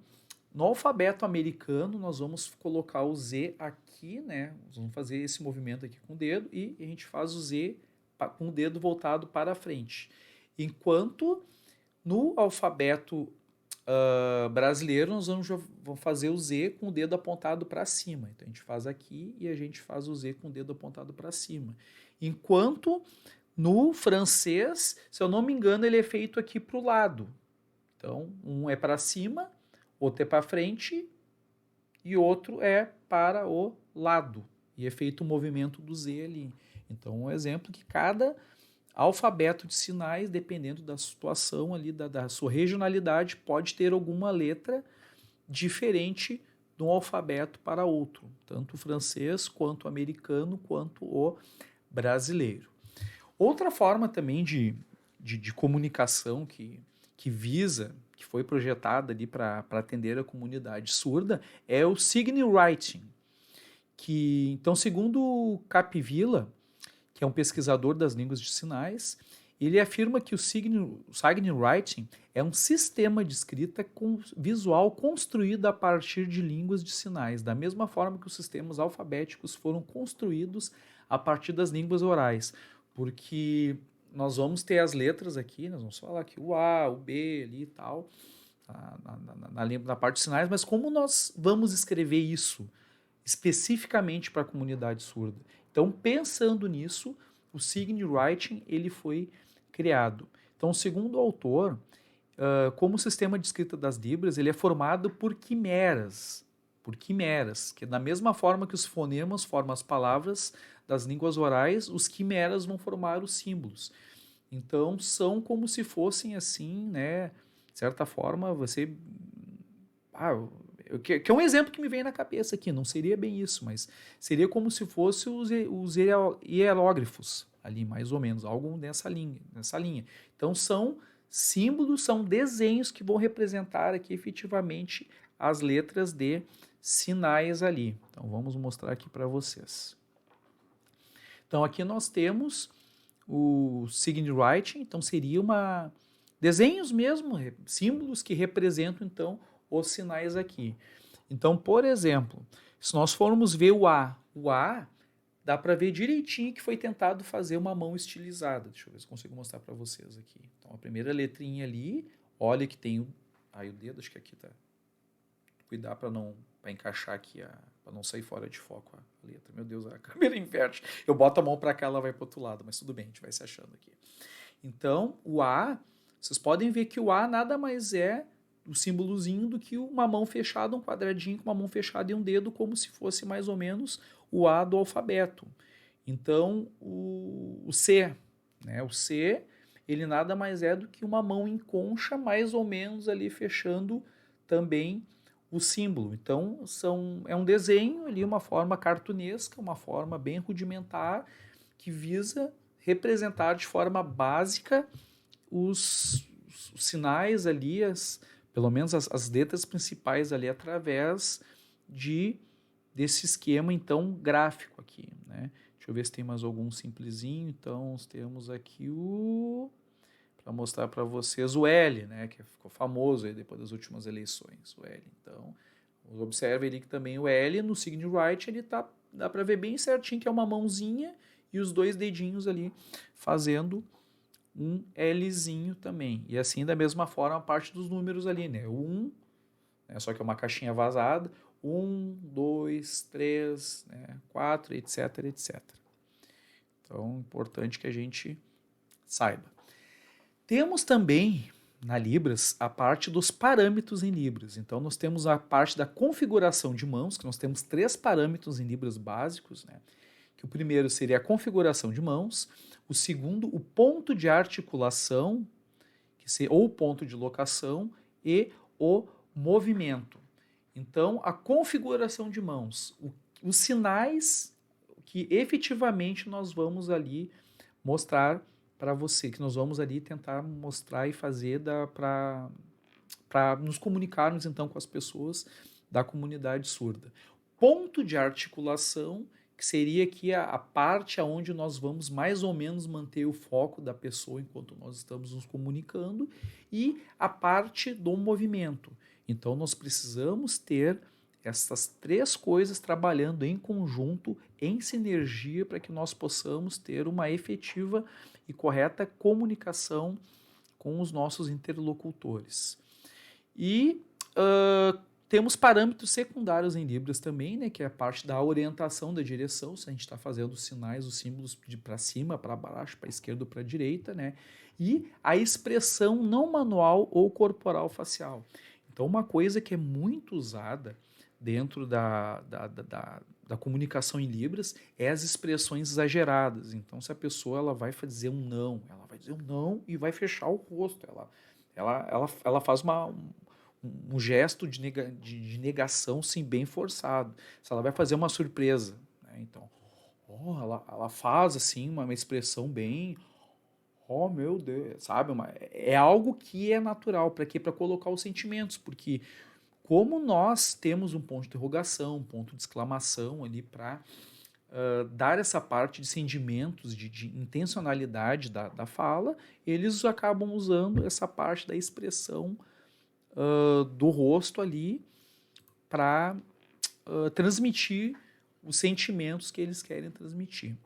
no alfabeto americano, nós vamos colocar o Z aqui, né? Nós vamos fazer esse movimento aqui com o dedo e a gente faz o Z com o dedo voltado para frente. Enquanto no alfabeto brasileiro, nós vamos fazer o Z com o dedo apontado para cima. Então, a gente faz aqui e a gente faz o Z com o dedo apontado para cima. Enquanto no francês, se eu não me engano, ele é feito aqui para o lado. Então, um é para cima, outro é para frente e outro é para o lado. E é feito o movimento do Z ali. Então, um exemplo que cada alfabeto de sinais, dependendo da situação ali, da sua regionalidade, pode ter alguma letra diferente de um alfabeto para outro, tanto o francês, quanto o americano, quanto o brasileiro. Outra forma também de comunicação que visa, que foi projetada ali para atender a comunidade surda, é o Signe Writing, que, então, segundo o Capivila, que é um pesquisador das línguas de sinais, ele afirma que o Signe Writing é um sistema de escrita visual construído a partir de línguas de sinais, da mesma forma que os sistemas alfabéticos foram construídos a partir das línguas orais, porque nós vamos ter as letras aqui, nós vamos falar aqui o A, o B ali e tal, na parte de sinais, mas como nós vamos escrever isso especificamente para a comunidade surda? Então, pensando nisso, o Signe Writing ele foi criado. Então, segundo o autor, como o sistema de escrita das Libras, ele é formado por quimeras, que da mesma forma que os fonemas formam as palavras das línguas orais, os quimeras vão formar os símbolos. Então, são como se fossem assim, né, de certa forma, você... que é um exemplo que me vem na cabeça aqui, não seria bem isso, mas seria como se fosse os hieróglifos ali, mais ou menos, algo nessa linha. Então, são símbolos, são desenhos que vão representar aqui efetivamente as letras de sinais ali. Então, vamos mostrar aqui para vocês. Então, aqui nós temos o Signe Writing, então seria desenhos mesmo, símbolos que representam, então, os sinais aqui. Então, por exemplo, se nós formos ver o A dá para ver direitinho que foi tentado fazer uma mão estilizada. Deixa eu ver se consigo mostrar para vocês aqui. Então, a primeira letrinha ali, olha que tem o dedo, acho que aqui tá. Cuidar para encaixar aqui, para não sair fora de foco a letra. Meu Deus, a câmera inverte. Eu boto a mão para cá, ela vai para outro lado, mas tudo bem, a gente vai se achando aqui. Então, o A, vocês podem ver que o A nada mais é o símbolozinho do que uma mão fechada, um quadradinho com uma mão fechada e um dedo, como se fosse mais ou menos o A do alfabeto. Então, o C, né? O C, ele nada mais é do que uma mão em concha, mais ou menos ali fechando também o símbolo. Então, é um desenho ali, uma forma cartunesca, uma forma bem rudimentar, que visa representar de forma básica os sinais ali, pelo menos as letras principais ali, através desse esquema, então, gráfico aqui, né? Deixa eu ver se tem mais algum simplesinho. Então, temos aqui para mostrar para vocês o L, né? Que ficou famoso aí depois das últimas eleições, o L. Então, observe ali que também o L no Signe Writing, ele dá para ver bem certinho que é uma mãozinha e os dois dedinhos ali fazendo um Lzinho também. E assim, da mesma forma, a parte dos números ali, né? O 1, né? Só que é uma caixinha vazada. 1, 2, 3, né? 4, etc, etc. Então, importante que a gente saiba. Temos também, na Libras, a parte dos parâmetros em Libras. Então, nós temos a parte da configuração de mãos, que nós temos 3 parâmetros em Libras básicos, né? Que o primeiro seria a configuração de mãos, O segundo, o ponto de articulação, ou ponto de locação, e o movimento. Então, a configuração de mãos, os sinais que efetivamente nós vamos ali mostrar para você, que nós vamos ali tentar mostrar e fazer para nos comunicarmos então com as pessoas da comunidade surda. Ponto de articulação, que seria aqui a parte onde nós vamos mais ou menos manter o foco da pessoa enquanto nós estamos nos comunicando, e a parte do movimento. Então nós precisamos ter essas três coisas trabalhando em conjunto, em sinergia, para que nós possamos ter uma efetiva e correta comunicação com os nossos interlocutores. E temos parâmetros secundários em Libras também, né, que é a parte da orientação da direção, se a gente está fazendo os sinais, os símbolos de para cima, para baixo, para esquerda ou para direita, né, e a expressão não manual ou corporal facial. Então, uma coisa que é muito usada dentro da comunicação em Libras é as expressões exageradas. Então, se a pessoa ela vai dizer um não, ela vai dizer um não e vai fechar o rosto. Ela faz um gesto de negação, sim, bem forçado. Se ela vai fazer uma surpresa, né? Então, ela faz assim uma expressão bem, oh meu Deus, sabe? É algo que é natural. Para quê? Para colocar os sentimentos, porque como nós temos um ponto de interrogação, um ponto de exclamação ali para dar essa parte de sentimentos, de intencionalidade da fala, eles acabam usando essa parte da expressão do rosto ali para transmitir os sentimentos que eles querem transmitir.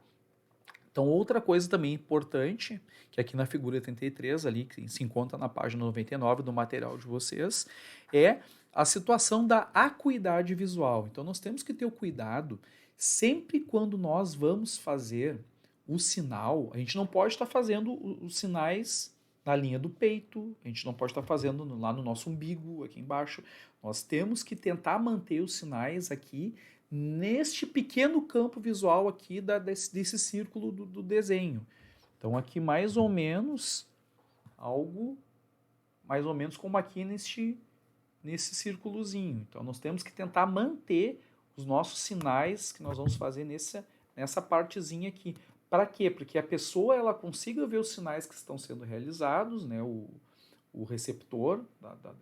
Então, outra coisa também importante, que aqui na figura 33, ali, que se encontra na página 99 do material de vocês, é a situação da acuidade visual. Então, nós temos que ter o cuidado, sempre quando nós vamos fazer o sinal, a gente não pode estar fazendo os sinais na linha do peito, a gente não pode estar fazendo lá no nosso umbigo, aqui embaixo. Nós temos que tentar manter os sinais aqui neste pequeno campo visual aqui desse círculo do desenho. Então aqui mais ou menos algo mais ou menos como aqui nesse círculozinho. Então nós temos que tentar manter os nossos sinais que nós vamos fazer nessa partezinha aqui. Para quê? Porque a pessoa ela consiga ver os sinais que estão sendo realizados, né? O receptor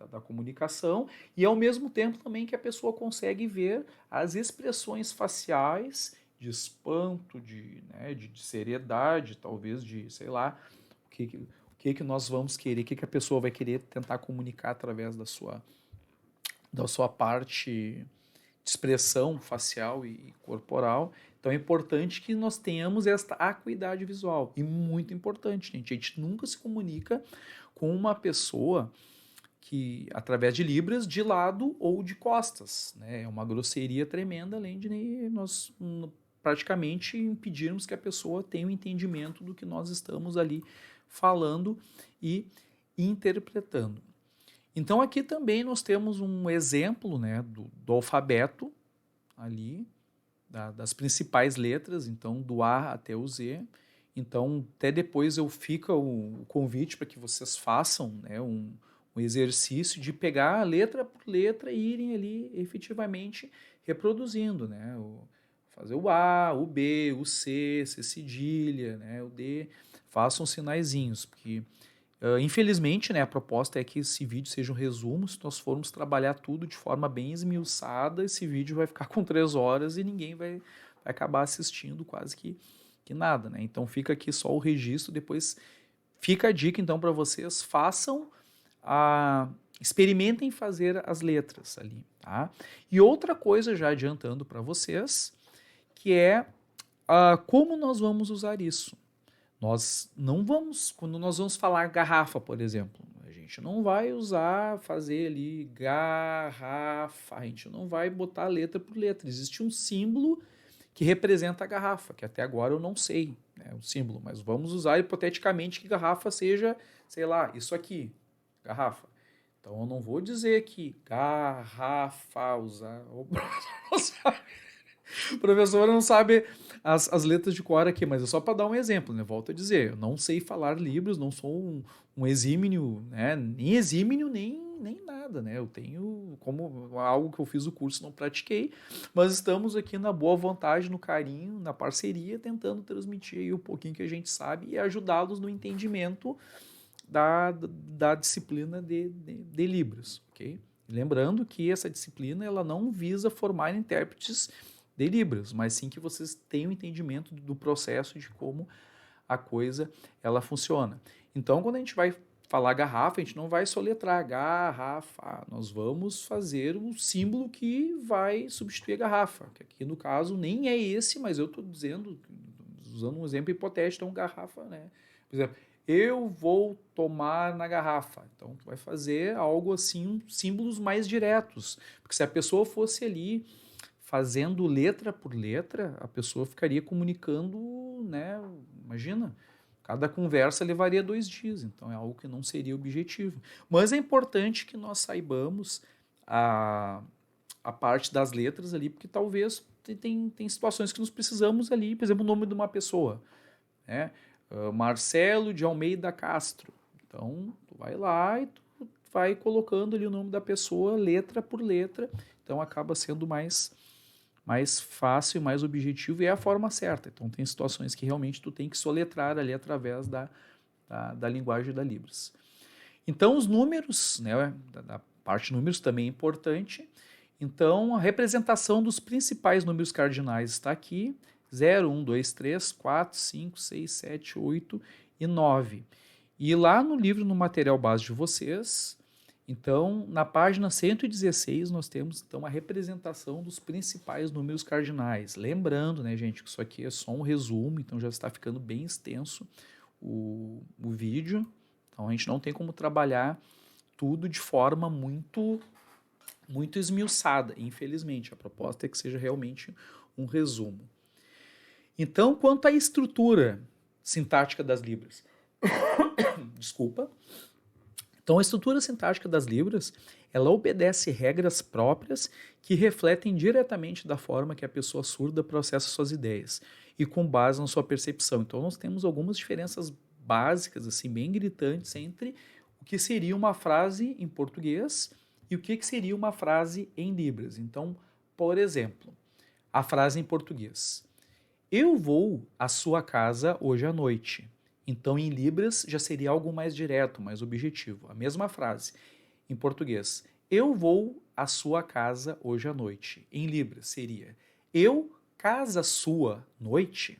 da comunicação, e ao mesmo tempo também que a pessoa consegue ver as expressões faciais de espanto, de seriedade, talvez de, sei lá, o que nós vamos querer, o que a pessoa vai querer tentar comunicar através da sua parte de expressão facial e corporal. Então é importante que nós tenhamos esta acuidade visual. E muito importante, gente. A gente nunca se comunica com uma pessoa que, através de Libras, de lado ou de costas, né? É uma grosseria tremenda, além de nós praticamente impedirmos que a pessoa tenha o entendimento do que nós estamos ali falando e interpretando. Então aqui também nós temos um exemplo, né, do alfabeto ali, das principais letras, então do A até o Z. Então até depois fica o convite para que vocês façam, né, um exercício de pegar letra por letra e irem ali efetivamente reproduzindo, né, fazer o A, o B, o C cedilha, né, o D, façam sinaizinhos, porque infelizmente, né, a proposta é que esse vídeo seja um resumo. Se nós formos trabalhar tudo de forma bem esmiuçada, esse vídeo vai ficar com 3 horas e ninguém vai acabar assistindo quase que nada, né? Então fica aqui só o registro, depois fica a dica então para vocês, experimentem fazer as letras ali, tá? E outra coisa já adiantando para vocês, que é como nós vamos usar isso. Nós não vamos, quando nós vamos falar garrafa, por exemplo, a gente não vai fazer ali garrafa, a gente não vai botar letra por letra. Existe um símbolo que representa a garrafa, que até agora eu não sei, né, o símbolo, mas vamos usar hipoteticamente que garrafa seja, sei lá, isso aqui, garrafa. Então eu não vou dizer que garrafa, usar O professor não sabe as letras de cor aqui, mas é só para dar um exemplo, né? Volto a dizer, eu não sei falar Libras, não sou um exímio, né? Nem exímio, nem nada, né? Eu tenho como algo que eu fiz o curso, não pratiquei, mas estamos aqui na boa vontade, no carinho, na parceria, tentando transmitir aí um pouquinho que a gente sabe e ajudá-los no entendimento da disciplina de Libras, ok? Lembrando que essa disciplina ela não visa formar intérpretes de Libras, mas sim que vocês tenham entendimento do processo de como a coisa ela funciona. Então, quando a gente vai falar garrafa, a gente não vai soletrar garrafa, nós vamos fazer um símbolo que vai substituir a garrafa, que aqui no caso nem é esse, mas eu estou dizendo, usando um exemplo hipotético, então garrafa, né? Por exemplo, eu vou tomar na garrafa. Então, tu vai fazer algo assim, símbolos mais diretos. Porque se a pessoa fosse ali fazendo letra por letra, a pessoa ficaria comunicando, né? Imagina, cada conversa levaria 2 dias. Então, é algo que não seria objetivo. Mas é importante que nós saibamos a parte das letras ali, porque talvez tem situações que nós precisamos ali, por exemplo, o nome de uma pessoa, né? Marcelo de Almeida Castro. Então, tu vai lá e tu vai colocando ali o nome da pessoa, letra por letra. Então, acaba sendo mais fácil e mais objetivo e é a forma certa. Então, tem situações que realmente tu tem que soletrar ali através da linguagem da Libras. Então, os números, né, da parte de números também é importante. Então, a representação dos principais números cardinais está aqui. 0, 1, 2, 3, 4, 5, 6, 7, 8 e 9. E lá no livro, no material base de vocês, então, na página 116, nós temos então a representação dos principais números cardinais. Lembrando, né, gente, que isso aqui é só um resumo, então já está ficando bem extenso o vídeo. Então, a gente não tem como trabalhar tudo de forma muito esmiuçada, infelizmente. A proposta é que seja realmente um resumo. Então, quanto à estrutura sintática das Libras, desculpa. Então, a estrutura sintática das Libras, ela obedece regras próprias que refletem diretamente da forma que a pessoa surda processa suas ideias e com base na sua percepção. Então, nós temos algumas diferenças básicas, assim, bem gritantes entre o que seria uma frase em português e o que seria uma frase em Libras. Então, por exemplo, a frase em português. Eu vou à sua casa hoje à noite. Então, em Libras, já seria algo mais direto, mais objetivo. A mesma frase. Em português, eu vou à sua casa hoje à noite. Em Libras, seria eu casa sua noite.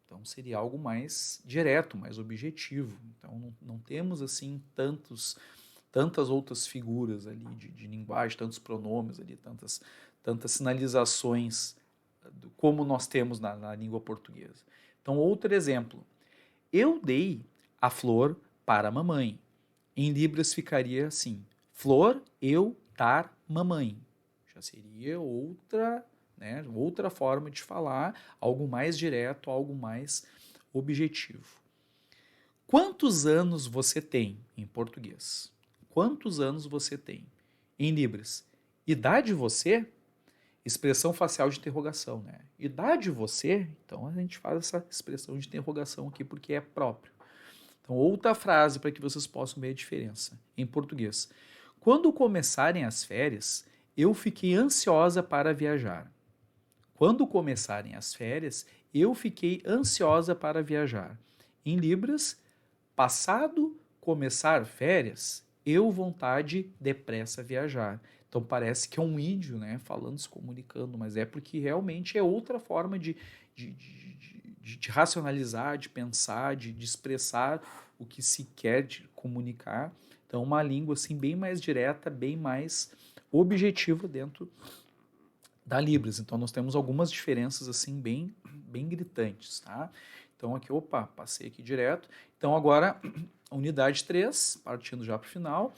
Então, seria algo mais direto, mais objetivo. Então, não temos, assim, tantas outras figuras ali de linguagem, tantos pronomes ali, tantas sinalizações como nós temos na língua portuguesa. Então, outro exemplo. Eu dei a flor para a mamãe. Em Libras ficaria assim: flor, eu dar mamãe. Já seria outra, né, outra forma de falar, algo mais direto, algo mais objetivo. Quantos anos você tem em português? Quantos anos você tem? Em Libras, idade você? Expressão facial de interrogação, né? Idade você? Então a gente faz essa expressão de interrogação aqui porque é próprio. Então, outra frase para que vocês possam ver a diferença. Em português. Quando começarem as férias, eu fiquei ansiosa para viajar. Quando começarem as férias, eu fiquei ansiosa para viajar. Em Libras, passado começar férias, eu vontade depressa viajar. Então parece que é um índio, né, falando, se comunicando, mas é porque realmente é outra forma de racionalizar, de pensar, de expressar o que se quer de comunicar. Então uma língua assim bem mais direta, bem mais objetiva dentro da Libras. Então nós temos algumas diferenças assim bem gritantes, tá? Então aqui, opa, passei aqui direto. Então agora, unidade 3, partindo já para o final,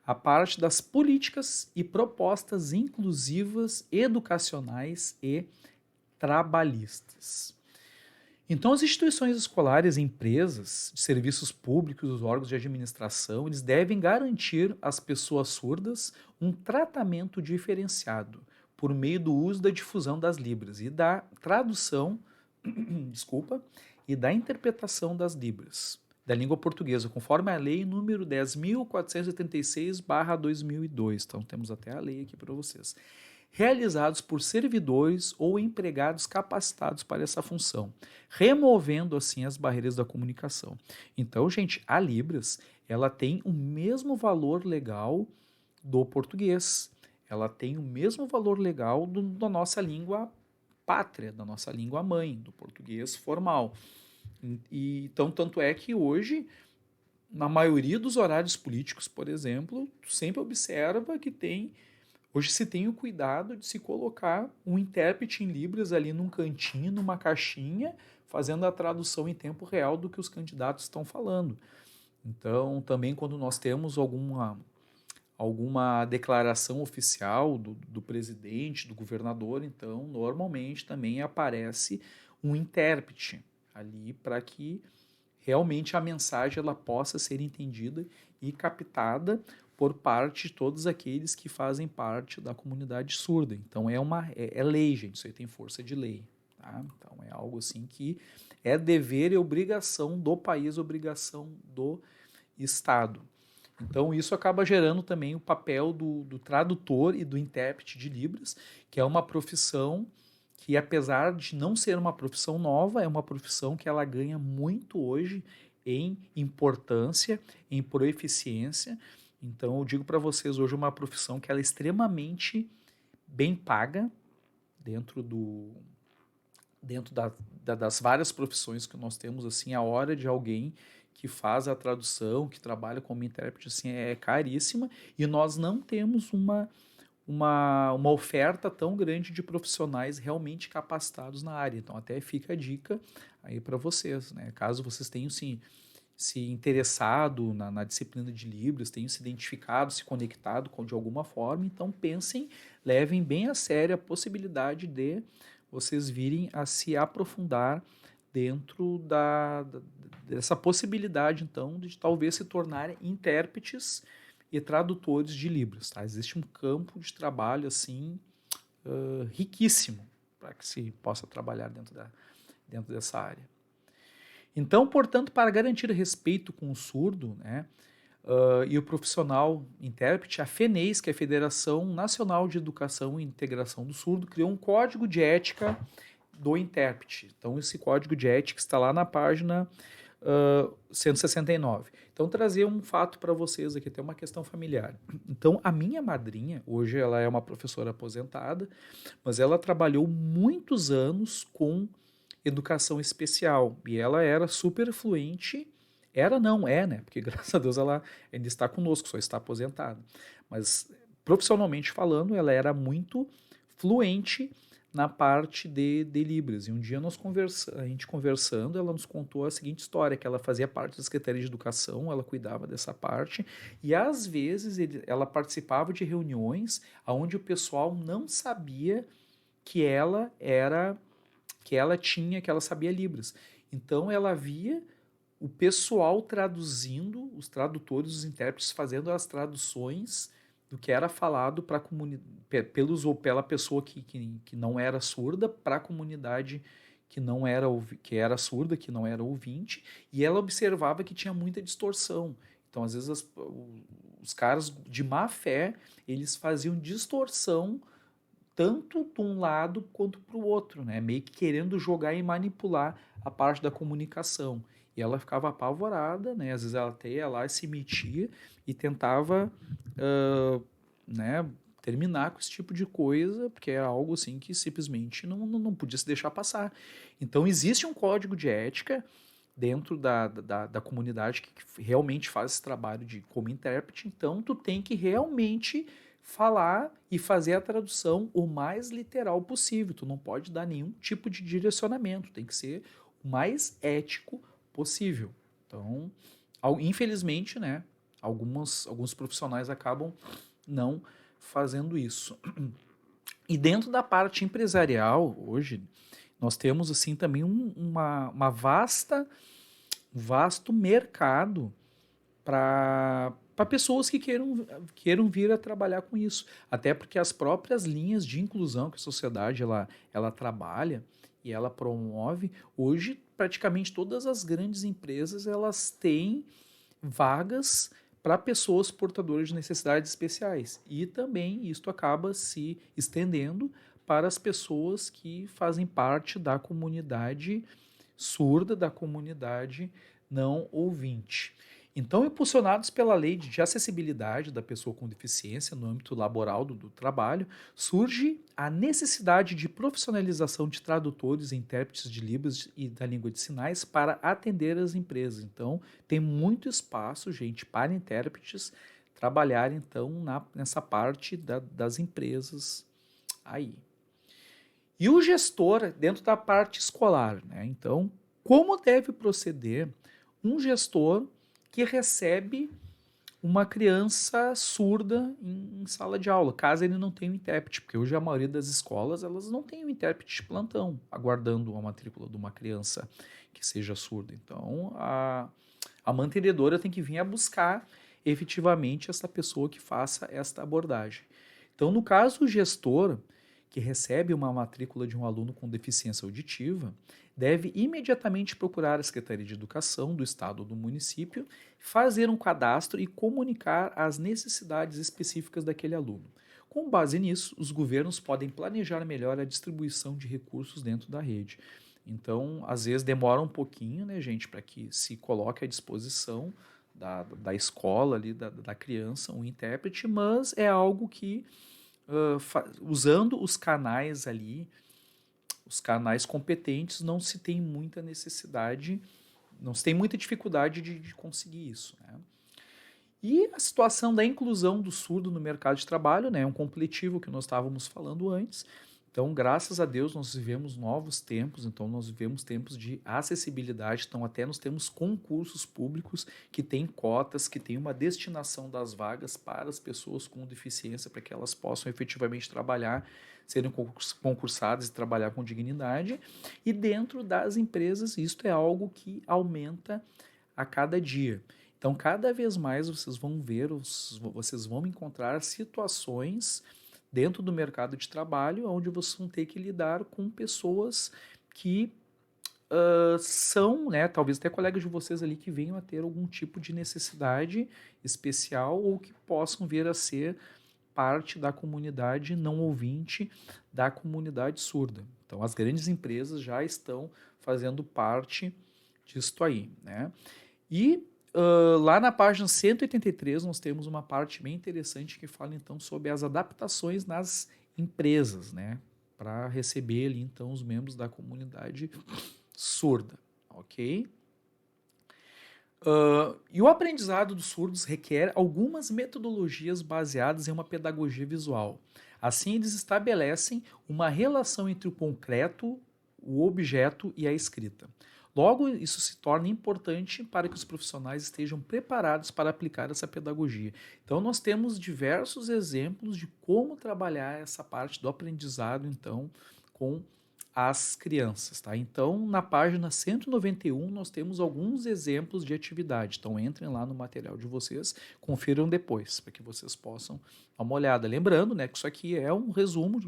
a parte das políticas e propostas inclusivas, educacionais e trabalhistas. Então, as instituições escolares, empresas, serviços públicos, os órgãos de administração, eles devem garantir às pessoas surdas um tratamento diferenciado, por meio do uso da difusão das Libras e da tradução, desculpa, e da interpretação das Libras, da língua portuguesa, conforme a lei número 10.486/2002. Então, temos até a lei aqui para vocês. Realizados por servidores ou empregados capacitados para essa função, removendo assim as barreiras da comunicação. Então, gente, a Libras, ela tem o mesmo valor legal do português. Ela tem o mesmo valor legal da nossa língua pátria, da nossa língua mãe, do português formal. Então, tanto é que hoje, na maioria dos horários políticos, por exemplo, tu sempre observa que hoje se tem o cuidado de se colocar um intérprete em Libras ali num cantinho, numa caixinha, fazendo a tradução em tempo real do que os candidatos estão falando. Então, também quando nós temos alguma declaração oficial do presidente, do governador, então, normalmente também aparece um intérprete ali para que realmente a mensagem ela possa ser entendida e captada por parte de todos aqueles que fazem parte da comunidade surda. Então é lei, gente, isso aí tem força de lei. Tá? Então é algo assim que é dever e obrigação do país, obrigação do Estado. Então isso acaba gerando também o papel do tradutor e do intérprete de Libras, que é uma profissão que, apesar de não ser uma profissão nova, é uma profissão que ela ganha muito hoje em importância, em proeficiência. Então eu digo para vocês, hoje é uma profissão que ela é extremamente bem paga dentro das várias profissões que nós temos. Assim, a hora de alguém que faz a tradução, que trabalha como intérprete, assim, é caríssima, e nós não temos uma oferta tão grande de profissionais realmente capacitados na área. Então até fica a dica aí para vocês, né? Caso vocês tenham se interessado na disciplina de Libras, tenham se identificado, se conectado de alguma forma, então pensem, levem bem a sério a possibilidade de vocês virem a se aprofundar dentro dessa possibilidade, então, de talvez se tornarem intérpretes e tradutores de Libras. Tá? Existe um campo de trabalho assim riquíssimo para que se possa trabalhar dentro dessa área. Então, portanto, para garantir respeito com o surdo, né, e o profissional intérprete, a FENEIS, que é a Federação Nacional de Educação e Integração do Surdo, criou um código de ética do intérprete. Então, esse código de ética está lá na página 169. Então, trazer um fato para vocês aqui, até uma questão familiar. Então, a minha madrinha, hoje ela é uma professora aposentada, mas ela trabalhou muitos anos com educação especial e ela era super fluente. Não é, né? Porque graças a Deus ela ainda está conosco, só está aposentada. Mas profissionalmente falando, ela era muito fluente na parte de Libras. E um dia a gente conversando, ela nos contou a seguinte história, que ela fazia parte da Secretaria de Educação, ela cuidava dessa parte, e às vezes ela participava de reuniões onde o pessoal não sabia que ela sabia Libras. Então ela via o pessoal traduzindo, os tradutores, os intérpretes fazendo as traduções do que era falado para pela pessoa que não era surda, para a comunidade que era surda, que não era ouvinte, e ela observava que tinha muita distorção. Então, às vezes, os caras de má fé, eles faziam distorção tanto de um lado quanto para o outro, né? Meio que querendo jogar e manipular a parte da comunicação. E ela ficava apavorada, né? Às vezes ela até ia lá e se metia e tentava né, terminar com esse tipo de coisa, porque era algo assim que simplesmente não podia se deixar passar. Então existe um código de ética dentro da comunidade que realmente faz esse trabalho como intérprete, então tu tem que realmente falar e fazer a tradução o mais literal possível. Tu não pode dar nenhum tipo de direcionamento, tem que ser o mais ético possível. Então, infelizmente, né, alguns profissionais acabam não fazendo isso. E dentro da parte empresarial, hoje, nós temos assim também um vasto mercado para para pessoas que queiram vir a trabalhar com isso. Até porque as próprias linhas de inclusão que a sociedade ela trabalha e ela promove, hoje praticamente todas as grandes empresas elas têm vagas para pessoas portadoras de necessidades especiais. E também isto acaba se estendendo para as pessoas que fazem parte da comunidade surda, da comunidade não ouvinte. Então, impulsionados pela lei de acessibilidade da pessoa com deficiência no âmbito laboral do trabalho, surge a necessidade de profissionalização de tradutores e intérpretes de Libras e da língua de sinais para atender as empresas. Então, tem muito espaço, gente, para intérpretes trabalhar, então, nessa parte das empresas aí. E o gestor, dentro da parte escolar, né? Então, como deve proceder um gestor que recebe uma criança surda em sala de aula, caso ele não tenha um intérprete, porque hoje a maioria das escolas elas não tem um intérprete de plantão, aguardando a matrícula de uma criança que seja surda. Então, a mantenedora tem que vir a buscar efetivamente essa pessoa que faça esta abordagem. Então, no caso, o gestor que recebe uma matrícula de um aluno com deficiência auditiva deve imediatamente procurar a Secretaria de Educação do Estado ou do município, fazer um cadastro e comunicar as necessidades específicas daquele aluno. Com base nisso, os governos podem planejar melhor a distribuição de recursos dentro da rede. Então, às vezes demora um pouquinho, né, gente, para que se coloque à disposição da escola ali, da criança, um intérprete, mas é algo que usando os canais ali, os canais competentes, não se tem muita necessidade, não se tem muita dificuldade de conseguir isso, né? E a situação da inclusão do surdo no mercado de trabalho, né, é um completivo que nós estávamos falando antes. Então, graças a Deus, nós vivemos novos tempos, então nós vivemos tempos de acessibilidade, então até nós temos concursos públicos que têm cotas, que têm uma destinação das vagas para as pessoas com deficiência, para que elas possam efetivamente trabalhar, serem concursadas e trabalhar com dignidade. E dentro das empresas, isto é algo que aumenta a cada dia. Então, cada vez mais vocês vão ver, vocês vão encontrar situações dentro do mercado de trabalho, onde vocês vão ter que lidar com pessoas que são, né, talvez até colegas de vocês ali que venham a ter algum tipo de necessidade especial ou que possam vir a ser parte da comunidade não ouvinte, da comunidade surda. Então, as grandes empresas já estão fazendo parte disso aí, né? E lá na página 183 nós temos uma parte bem interessante que fala então sobre as adaptações nas empresas, né, para receber ali então os membros da comunidade surda, ok? E o aprendizado dos surdos requer algumas metodologias baseadas em uma pedagogia visual. Assim, eles estabelecem uma relação entre o concreto, o objeto e a escrita. Logo, isso se torna importante para que os profissionais estejam preparados para aplicar essa pedagogia. Então, nós temos diversos exemplos de como trabalhar essa parte do aprendizado, então, com as crianças, tá? Então, na página 191, nós temos alguns exemplos de atividade. Então, entrem lá no material de vocês, confiram depois, para que vocês possam dar uma olhada. Lembrando, né, que isso aqui é um resumo,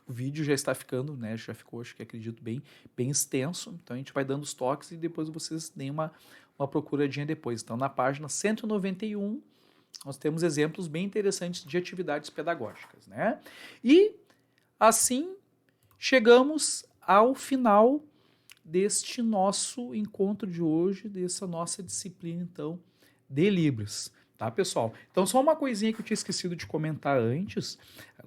o vídeo já está ficando, né, já ficou, acho que acredito, bem extenso. Então, a gente vai dando os toques e depois vocês deem uma procuradinha depois. Então, na página 191, nós temos exemplos bem interessantes de atividades pedagógicas, né? E, assim, chegamos ao final deste nosso encontro de hoje, dessa nossa disciplina, então, de Libras, tá, pessoal? Então, só uma coisinha que eu tinha esquecido de comentar antes,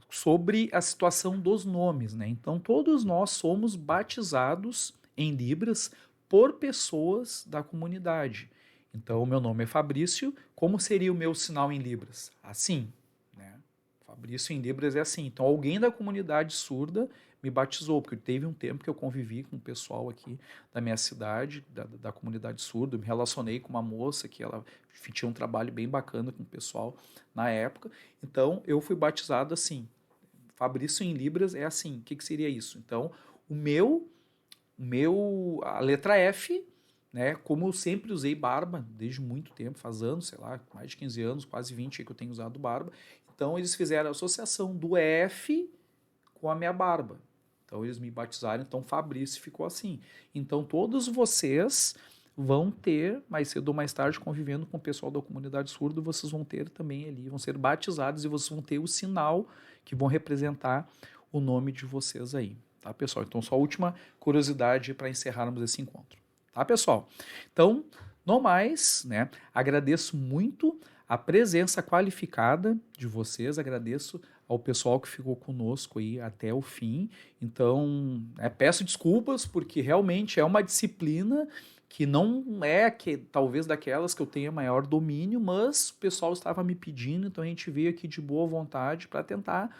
sobre a situação dos nomes, né? Então, todos nós somos batizados em Libras por pessoas da comunidade. Então, o meu nome é Fabrício, como seria o meu sinal em Libras? Assim, né? Fabrício em Libras é assim. Então, alguém da comunidade surda me batizou, porque teve um tempo que eu convivi com o pessoal aqui da minha cidade, da comunidade surda, me relacionei com uma moça que ela tinha um trabalho bem bacana com o pessoal na época, então eu fui batizado assim. Fabrício em Libras é assim. O que seria isso? Então, a letra F né? Como eu sempre usei barba, desde muito tempo, faz anos, sei lá, mais de 15 anos, quase 20 aí que eu tenho usado barba. Então eles fizeram a associação do F com a minha barba. Então eles me batizaram, então Fabrício ficou assim. Então todos vocês vão ter, mais cedo ou mais tarde, convivendo com o pessoal da comunidade surda, vocês vão ter também ali, vão ser batizados e vocês vão ter o sinal que vão representar o nome de vocês aí, tá, pessoal? Então só a última curiosidade para encerrarmos esse encontro, tá, pessoal? Então, no mais, né, agradeço muito a presença qualificada de vocês, agradeço ao pessoal que ficou conosco aí até o fim. Então, peço desculpas porque realmente é uma disciplina que não é que talvez daquelas que eu tenha maior domínio, mas o pessoal estava me pedindo, então a gente veio aqui de boa vontade para tentar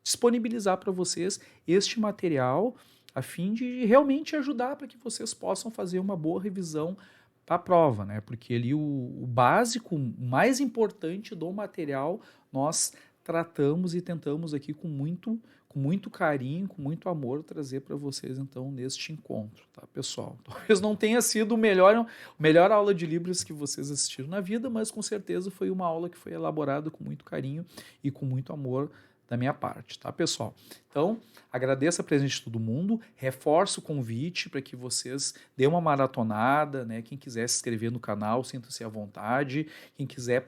disponibilizar para vocês este material a fim de realmente ajudar para que vocês possam fazer uma boa revisão para a prova, né? Porque ali o básico, o mais importante do material, nós tratamos e tentamos aqui com muito carinho, com muito amor, trazer para vocês, então, neste encontro, tá, pessoal? Talvez não tenha sido a melhor aula de Libras que vocês assistiram na vida, mas com certeza foi uma aula que foi elaborada com muito carinho e com muito amor da minha parte, tá, pessoal? Então, agradeço a presença de todo mundo, reforço o convite para que vocês dêem uma maratonada, né? Quem quiser se inscrever no canal, sinta-se à vontade. Quem quiser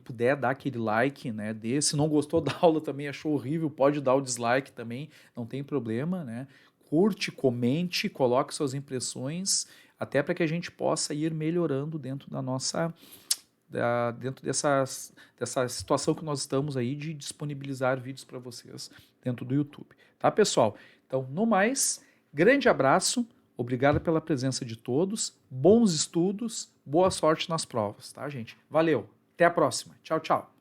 puder dar aquele like, né? Se não gostou da aula também, achou horrível, pode dar o dislike também, não tem problema, né? Curte, comente, coloque suas impressões, até para que a gente possa ir melhorando dentro da nossa dentro dessa situação que nós estamos aí de disponibilizar vídeos para vocês dentro do YouTube. Tá, pessoal? Então, no mais, grande abraço, obrigado pela presença de todos, bons estudos, boa sorte nas provas, tá, gente? Valeu, até a próxima. Tchau, tchau.